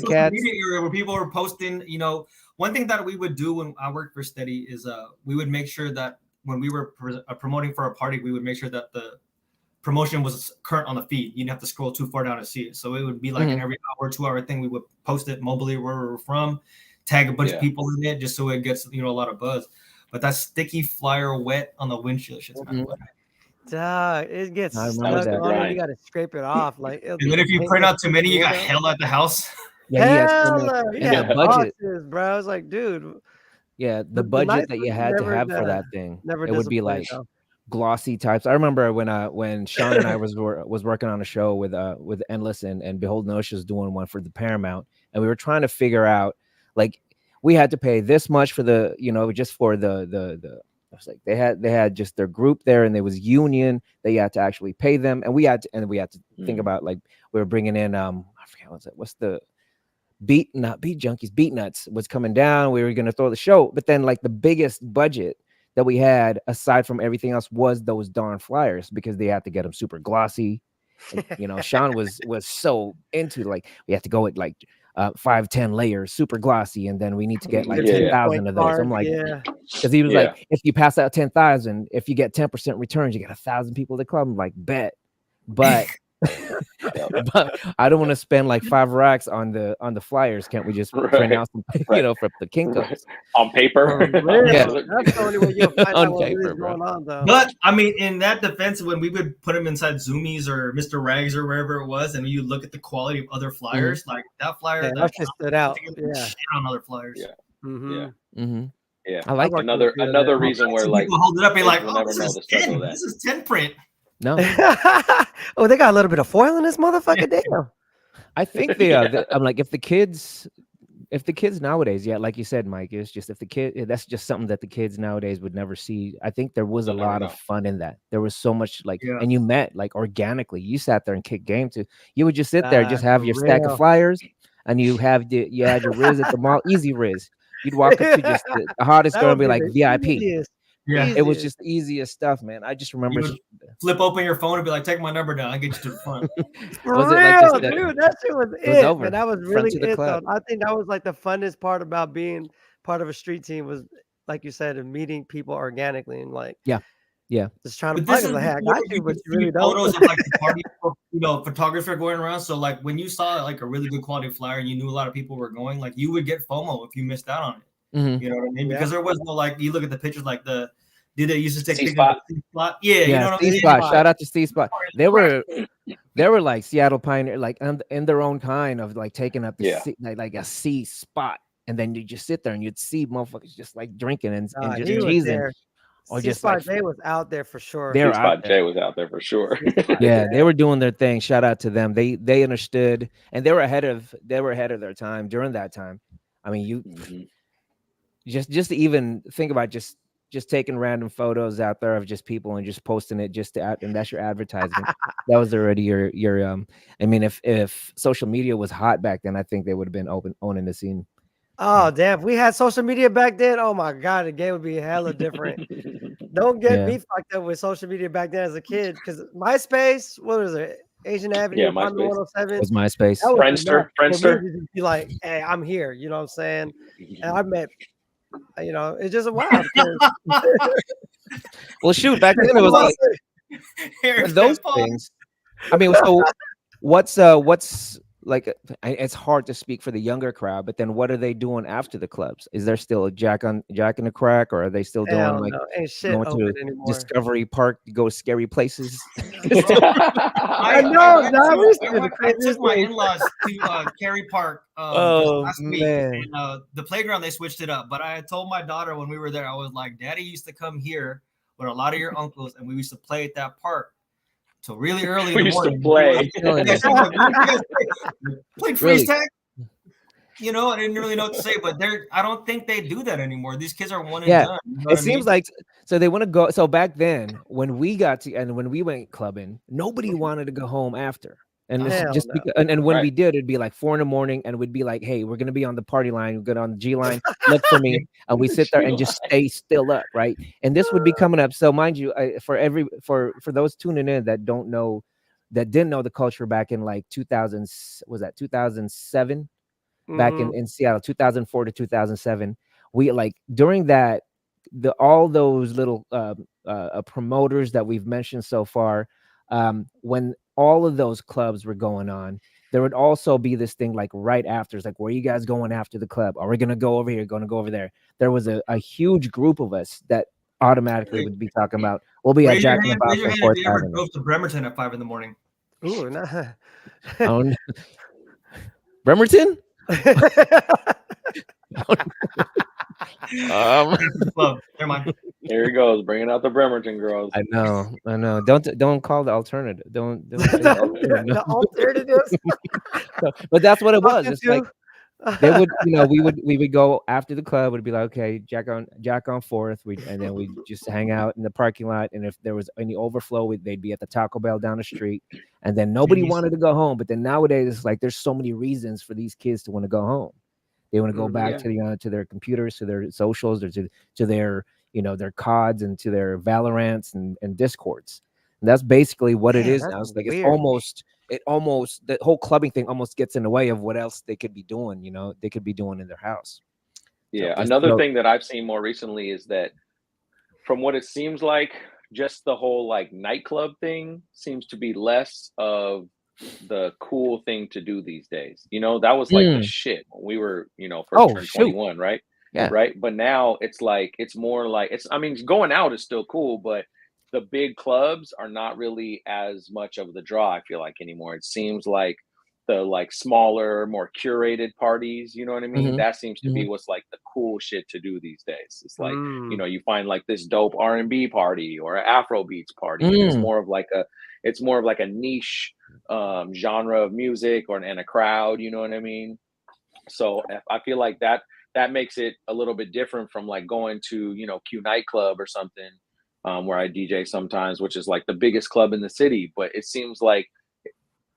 cats. Media era where people were posting. One thing that we would do when I worked for Steady is we would make sure that when we were promoting for a party, we would make sure that the promotion was current on the feed. You didn't have to scroll too far down to see it. So it would be like an every hour, 2 hour thing. We would post it mobily where we were from, tag a bunch of people in it just so it gets a lot of buzz. But that sticky flyer wet on the windshield shit's not good. It gets stuck on. You got to scrape it off. And then if you print out too many, you got hell at the house. The budget, bro. I was like, dude. Yeah, the budget that you had to have for that thing, it would be like glossy types. I remember when Sean and I was working on a show with Endless and Behold Notion was doing one for the Paramount, and we were trying to figure out like we had to pay this much for the just for the I was like they had just their group there, and there was union that you had to actually pay them, and we had to think about like we were bringing in I forget what's the Beat Junkies, Beat Nuts was coming down. We were going to throw the show, but then like the biggest budget that we had aside from everything else was those darn flyers because they had to get them super glossy. And, Sean was so into like we have to go with like 5-10 layers, super glossy, and then we need to get like 10,000 of those. I'm like, because he was like, if you pass out 10,000, if you get 10% returns, you get 1,000 people at the club. I'm like, bet, but. But I don't want to spend like 5 racks on the flyers. Can't we just print out some, for the Kinkos on paper? That's the only way you'll find out what is going on, though. But I mean, in that defense, when we would put them inside Zoomies or Mr. Rags or wherever it was, and you look at the quality of other flyers, like that flyer, that just stood out. Shit on other flyers. Yeah. I like another reason where like people hold it up and like, this is 10 print. No. Oh, they got a little bit of foil in this motherfucker. Damn. I think they are. I'm like, if the kids nowadays, like you said, Mike, it's just that's just something that the kids nowadays would never see. I think there was a lot of fun in that. There was so much and you met like organically. You sat there and kicked game too. You would just sit there, just have your stack of flyers, and you had your Riz at the mall, easy Riz. You'd walk up to just the hottest girl and be like VIP. Yeah. It was just the easiest stuff, man. I just remember flip open your phone and be like, take my number down. I'll get you to the front. For Was real, it like just dude. That shit was it was over. Man, that was Front really to the it, club. though. I think that was like the funnest part about being part of a street team was, like you said, and meeting people organically and like just trying to plug them. Like, hey, I got you, but you really don't. Photos of like the party, photographer going around. So like when you saw like a really good quality flyer and you knew a lot of people were going, like you would get FOMO if you missed out on it. You know what I mean? Because there was no like you look at the pictures like did they used to take pictures of C-Spot? Yeah, you know what I mean? C-Spot. Shout out to C-Spot. They were like Seattle Pioneer, like in their own kind of like taking up the like a C spot, and then you just sit there and you'd see motherfuckers just like drinking and just cheesing. Or just like J was out there for sure. C-Spot J was out there for sure. Yeah, they were doing their thing. Shout out to them. They understood, and they were ahead of their time during that time. I mean, you just to even think about just taking random photos out there of just people and just posting it and that's your advertisement. That was already your I mean, if social media was hot back then, I think they would have been owning the scene. Oh damn! If we had social media back then, oh my god, the game would be hella different. Don't get me fucked up with social media back then as a kid, because MySpace, what was it? Asian Avenue, MySpace. 107. Was MySpace. Friendster. Be like, hey, I'm here. You know what I'm saying? And I met, it's just a wild. Well, shoot, back then it was like those things. I mean, so what's like, it's hard to speak for the younger crowd, but then what are they doing after the clubs? Is there still a Jack in the Crack, or are they still doing like going to Discovery Park to go scary places? I took my in-laws to Cary Park last week, and the playground they switched it up. But I had told my daughter when we were there, I was like, Daddy used to come here with a lot of your uncles, and we used to play at that park. So really early in the morning, played freeze tag. I didn't really know what to say, but I don't think they do that anymore. These kids are one and done. It seems like so they want to go. So back then, when we went clubbing, nobody wanted to go home after. And this is just because, and when we did, it'd be like 4 a.m, and we'd be like, "Hey, we're gonna be on the party line. We're good on the G line. Look for me." And we sit there and just stay still up, right? And this would be coming up. So mind you, for those tuning in that didn't know the culture back in like 2000, was that 2007? Back in Seattle, 2004 to 2007, we like during that all those little promoters that we've mentioned so far, when all of those clubs were going on, there would also be this thing like right after. It's like, where are you guys going after the club? Are we going to go over here? Going to go over there? There was a huge group of us that automatically would be talking about, we'll be at Jack in the Box on 4th Avenue. Drove to Bremerton at 5 a.m. Ooh, nah. Bremerton? Never mind. Here he goes, bringing out the Bremerton girls. I know. Don't call the alternative. Don't the alternatives. But that's what it was. It's like they would, we would go after the club. Would be like, okay, Jack on 4th, and then we just hang out in the parking lot. And if there was any overflow, they'd be at the Taco Bell down the street. And then nobody wanted to go home. But then nowadays, it's like there's so many reasons for these kids to want to go home. They want to go back to their computers, to their socials, or to their their CODs and to their Valorants and Discords. And that's basically what it is now. It's like it almost the whole clubbing thing almost gets in the way of what else they could be doing. They could be doing in their house. Yeah. So another thing that I've seen more recently is that, from what it seems like, just the whole like nightclub thing seems to be less of the cool thing to do these days. That was like the shit when we were, first turned 21, right? Yeah. Right. But now it's like, it's more like going out is still cool, but the big clubs are not really as much of the draw, I feel like, anymore. It seems like the like smaller, more curated parties, you know what I mean? That seems to be what's like the cool shit to do these days. It's like, you find like this dope R&B party or an Afro beats party. It's more of like a niche genre of music and a crowd, you know what I mean? So I feel like that makes it a little bit different from like going to, Q nightclub or something, where I DJ sometimes, which is like the biggest club in the city. But it seems like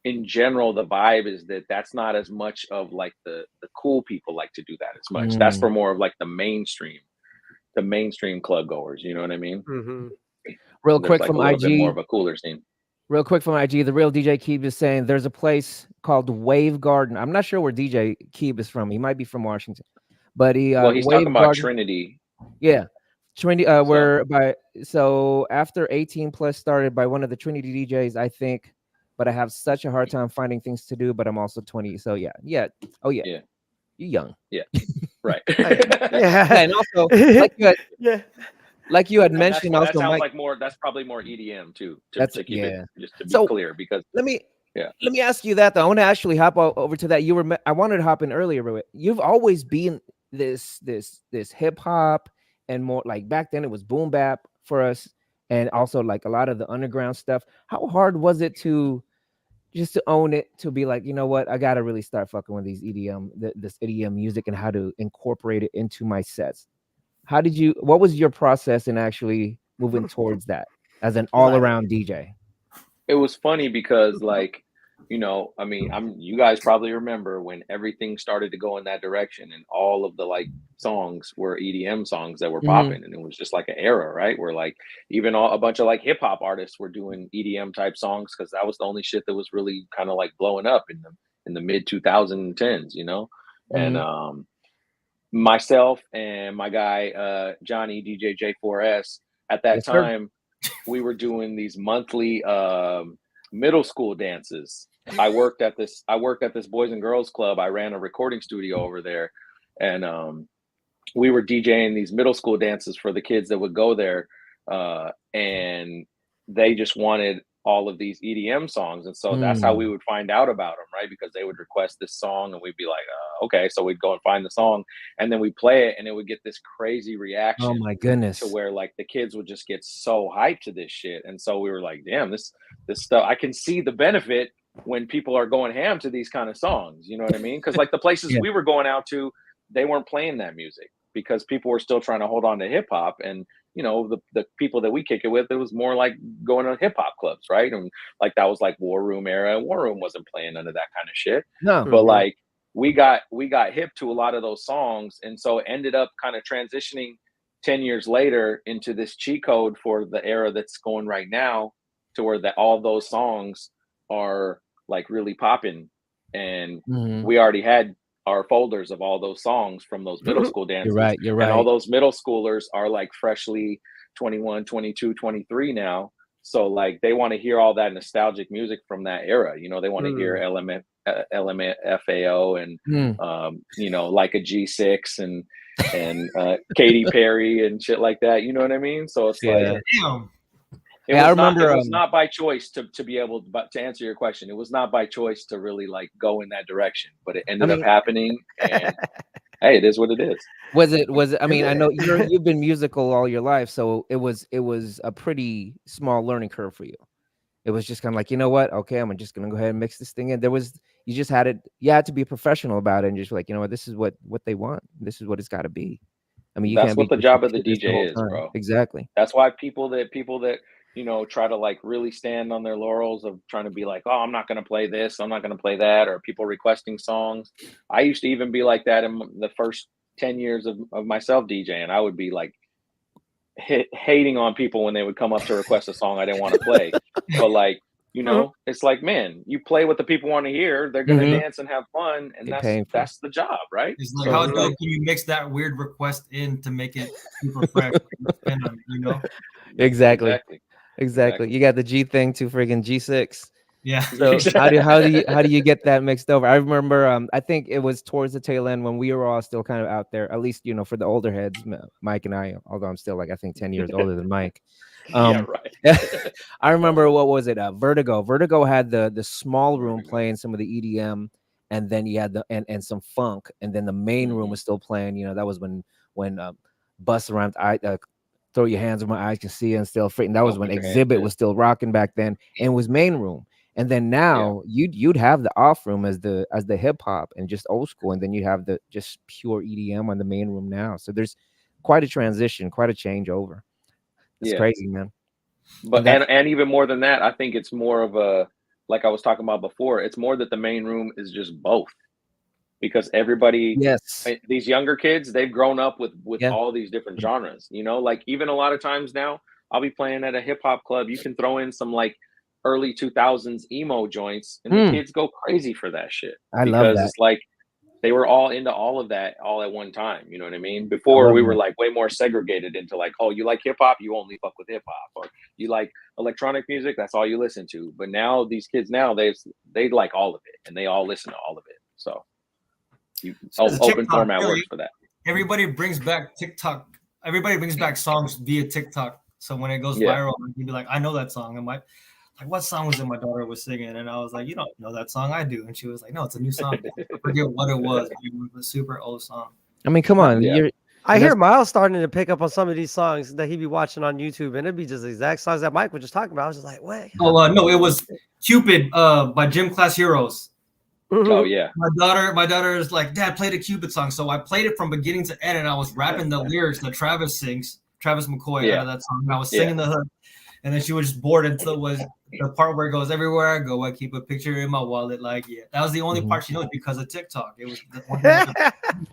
in general, the vibe is that that's not as much of like the cool people like to do that as much. That's for more of like the mainstream, the mainstream club goers. You know what I mean? Mm-hmm. Real There's quick like from a little bit more IG. of a cooler scene. Real quick from IG, the real DJ Keeb is saying there's a place called Wave Garden. I'm not sure where DJ Keeb is from. He might be from Washington, but he's Wave talking about Garden. Trinity. Yeah, Trinity. So after 18 plus started by one of the Trinity DJs, I think. But I have such a hard time finding things to do. But I'm also 20, so yeah. Oh yeah. You're young. Yeah, right. Yeah, and also like you had mentioned, that also sounds Mike, like more. That's probably more EDM too. Just to be clear, because let me ask you that though. I want to actually hop over to that. I wanted to hop in earlier, but you've always been this hip hop and more like back then it was boom bap for us, and also like a lot of the underground stuff. How hard was it to just to own it, to be like, you know what, I gotta really start fucking with these this EDM music and how to incorporate it into my sets? What was your process in actually moving towards that as an all-around DJ? It was funny because, like, you know, I mean, you guys probably remember when everything started to go in that direction, and all of the like songs were EDM songs that were popping, and it was just like an era, right? Where like even a bunch of like hip hop artists were doing EDM type songs because that was the only shit that was really kind of like blowing up in the mid 2010s, you know. And myself and my guy Johnny DJ J4S at that time, we were doing these monthly middle school dances. I worked at this Boys and Girls Club. I ran a recording studio over there, and we were DJing these middle school dances for the kids that would go there, and they just wanted all of these EDM songs, and so that's how we would find out about them, right? Because they would request this song, and we'd be like, okay, so we'd go and find the song, and then we'd play it, and it would get this crazy reaction. Oh my goodness! To where like the kids would just get so hyped to this shit, and so we were like, damn, this stuff. I can see the benefit when people are going ham to these kind of songs. You know what I mean? Because like the places we were going out to, they weren't playing that music because people were still trying to hold on to hip hop, and you know, the people that we kick it with, it was more like going to hip hop clubs, right? And like that was like War Room era. War Room wasn't playing none of that kind of shit. No, but like we got hip to a lot of those songs, and so it ended up kind of transitioning 10 years later into this cheat code for the era that's going right now, to where that all those songs are like really popping, and we already had our folders of all those songs from those middle school dances. You're right. And all those middle schoolers are like freshly 21, 22, 23 now. So like they want to hear all that nostalgic music from that era. You know, they want to hear LMFAO and you know, like a G6 and Katy Perry and shit like that. You know what I mean? So it's like I remember it was not by choice to be able to answer your question. It was not by choice to really like go in that direction, but it ended up happening, and hey, it is what it is. Was it? I mean, I know you've been musical all your life, so it was a pretty small learning curve for you. It was just kind of like, you know what? Okay, I'm just gonna go ahead and mix this thing in. You had to be professional about it, and just like, you know what, this is what they want. This is what it's got to be. I mean, that's what the job of the DJ is, bro. Exactly. That's why people that you know, try to like really stand on their laurels of trying to be like, oh, I'm not going to play this, I'm not going to play that, or people requesting songs. I used to even be like that in the first 10 years of myself DJing. I would be like hating on people when they would come up to request a song I didn't want to play. But like, you know, it's like, man, you play what the people want to hear. They're going to dance and have fun, and that's the job, right? It's like, how dope can you mix that weird request in to make it super fresh? You know? Exactly. You got the G thing to friggin' G6. Yeah. So how do you get that mixed over? I remember I think it was towards the tail end when we were all still kind of out there, at least, you know, for the older heads, Mike and I, although I'm still like I think 10 years older than Mike. Yeah, right. I remember, what was it? Vertigo. Vertigo had the small room playing some of the EDM, and then you had and some funk, and then the main room was still playing. You know, that was when Bust Around Throw Your Hands Where My Eyes Can See and Still Free. And that was when Exhibit was still rocking back then, and was main room. And then now you'd have the off room as the hip hop and just old school, and then you have the just pure EDM on the main room now. So there's quite a transition, quite a changeover. It's crazy, man. But and even more than that, I think it's more of a, like I was talking about before, it's more that the main room is just both. because everybody, Yes, these younger kids, they've grown up with yeah. all these different genres, you know, like even a lot of times now I'll be playing at a hip hop club, you can throw in some like early 2000s emo joints and the kids go crazy for that shit I love because that. it's like they were all into all of that all at one time, you know what I mean? I Before love we were that. like way more segregated into like, oh, you like hip hop, you only fuck with hip hop, or you like electronic music, that's all you listen to. But now these kids now they like all of it and they all listen to all of it. So open TikTok, format really, works for that. everybody brings back TikTok. Everybody brings back songs via TikTok. So when it goes viral, you'd be like, I know that song. And like, what song was it my daughter was singing? And I was like, you don't know that song, I do. And she was like, no, it's a new song. I forget what it was, but it was a super old song. I mean, come on. I hear Miles starting to pick up on some of these songs that he'd be watching on YouTube, and it'd be just the exact songs that Mike was just talking about. I was just like, what? Oh, no, it was Cupid by Gym Class Heroes. Oh yeah. My daughter is like, Dad, play the Cupid song. So I played it from beginning to end, and I was rapping the lyrics that Travis sings, Travis McCoy, out of that song. And I was singing the hook, and then she was just bored until it was the part where it goes, everywhere I go, I keep a picture in my wallet. Like, that was the only part she knows because of TikTok. It was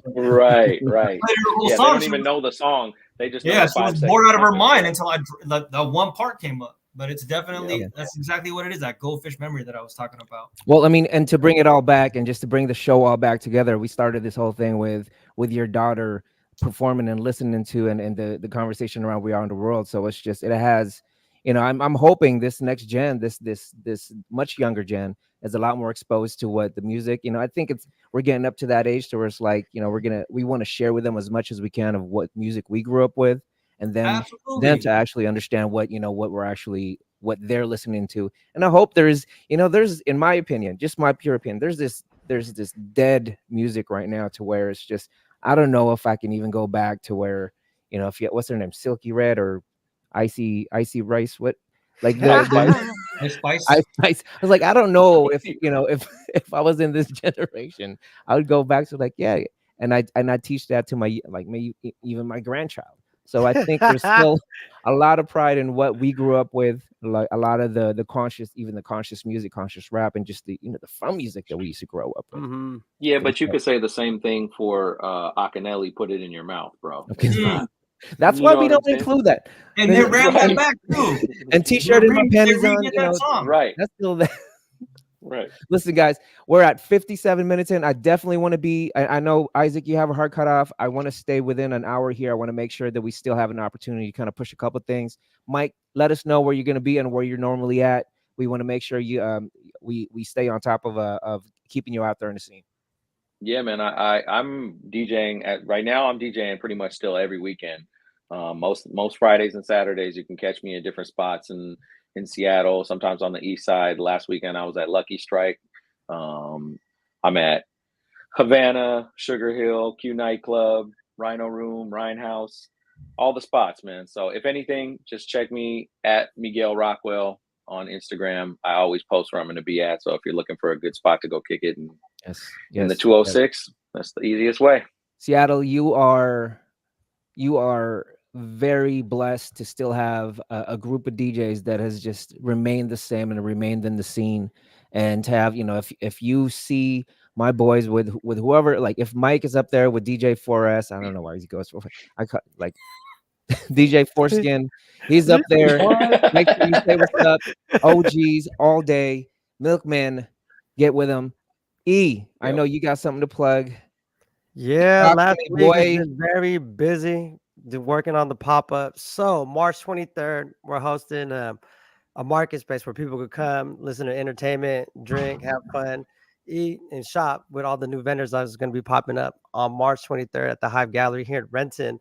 right. Whole They song, don't even know the song. They just know she was bored out of her mind until the one part came up. But it's definitely that's exactly what it is, that goldfish memory that I was talking about. Well, I mean, and to bring it all back and just to bring the show all back together, we started this whole thing with your daughter performing and listening to and the conversation around We Are in the World. So it's just, it has, you know, I'm hoping this next gen, this much younger gen is a lot more exposed to what the music, you know, I think we're getting up to that age to where it's like, you know, we want to share with them as much as we can of what music we grew up with. And then them to actually understand what, you know, what they're listening to. And I hope there's, in my opinion, just my pure opinion, there's this dead music right now to where it's just, I don't know if I can even go back to where, you know, what's their name? Silky Red or Icy Rice, what? Like Spice. I was like, I don't know if, you know, if I was in this generation, I would go back to like, and I teach that to my, like, maybe even my grandchild. So I think there's still a lot of pride in what we grew up with, like a lot of the conscious, even the conscious music, conscious rap, and just the, you know, the fun music that we used to grow up with. Mm-hmm. Yeah, but you could say the same thing for Akinelli, Put It in Your Mouth, bro. Okay. That's why we don't include that. And they ran that back too. And T-shirt in my panties on, you know, right. That's still there. Right. Listen, guys, we're at 57 minutes in. I definitely want to be, I know, Isaac, you have a hard cut off. I want to stay within an hour here. I want to make sure that we still have an opportunity to kind of push a couple of things. Mike, let us know where you're going to be and where you're normally at. We want to make sure we stay on top of keeping you out there in the scene. Yeah, man, I'm DJing right now. I'm DJing pretty much still every weekend. Most Fridays and Saturdays, you can catch me in different spots in Seattle, sometimes on the east side. Last weekend I was at Lucky Strike. I'm at Havana, Sugar Hill, Q Nightclub, Rhino Room, Rhine House, all the spots, man. So if anything, just check me at Miguel Rockwell on Instagram. I always post where I'm going to be at. So if you're looking for a good spot to go kick it in the 206, that's the easiest way. Seattle, you are very blessed to still have a group of DJs that has just remained the same and remained in the scene, and to have, you know, if you see my boys with whoever, like if Mike is up there with DJ 4S, I don't know why he goes for, like DJ Foreskin, he's up there. Make sure you say what's up. OGs all day. Milkman, get with him. I know you got something to plug. Yeah, last week has been very busy working on the pop-up. So March 23rd, we're hosting a market space where people could come, listen to entertainment, drink, have fun, eat, and shop with all the new vendors that is going to be popping up on March 23rd at the Hive Gallery here in Renton.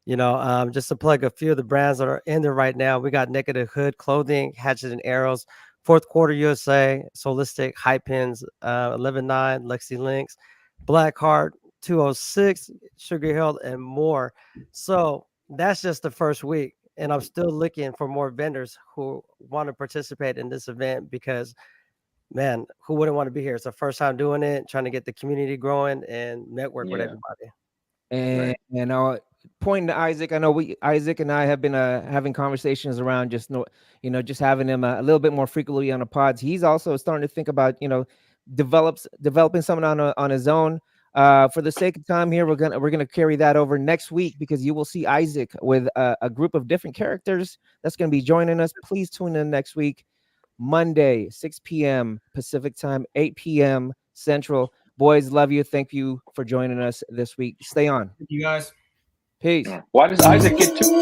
You know, just to plug a few of the brands that are in there right now, we got Naked Hood Clothing, Hatchet and Arrows, Fourth Quarter USA, Solistic, High Pins, 11-9, Lexi Links, Blackheart, 206, Sugar Hill, and more. So that's just the first week. And I'm still looking for more vendors who want to participate in this event because, man, who wouldn't want to be here? It's the first time doing it, trying to get the community growing and network with everybody. And pointing to Isaac, I know Isaac and I have been having conversations around just having him a little bit more frequently on the pods. He's also starting to think about, you know, developing something on his own. For the sake of time here, we're gonna carry that over next week because you will see Isaac with a group of different characters that's gonna be joining us. Please tune in next week, Monday, 6 p.m. Pacific time, 8 p.m. Central. Boys, love you. Thank you for joining us this week. Stay on. Thank you guys. Peace. Why does Isaac get two?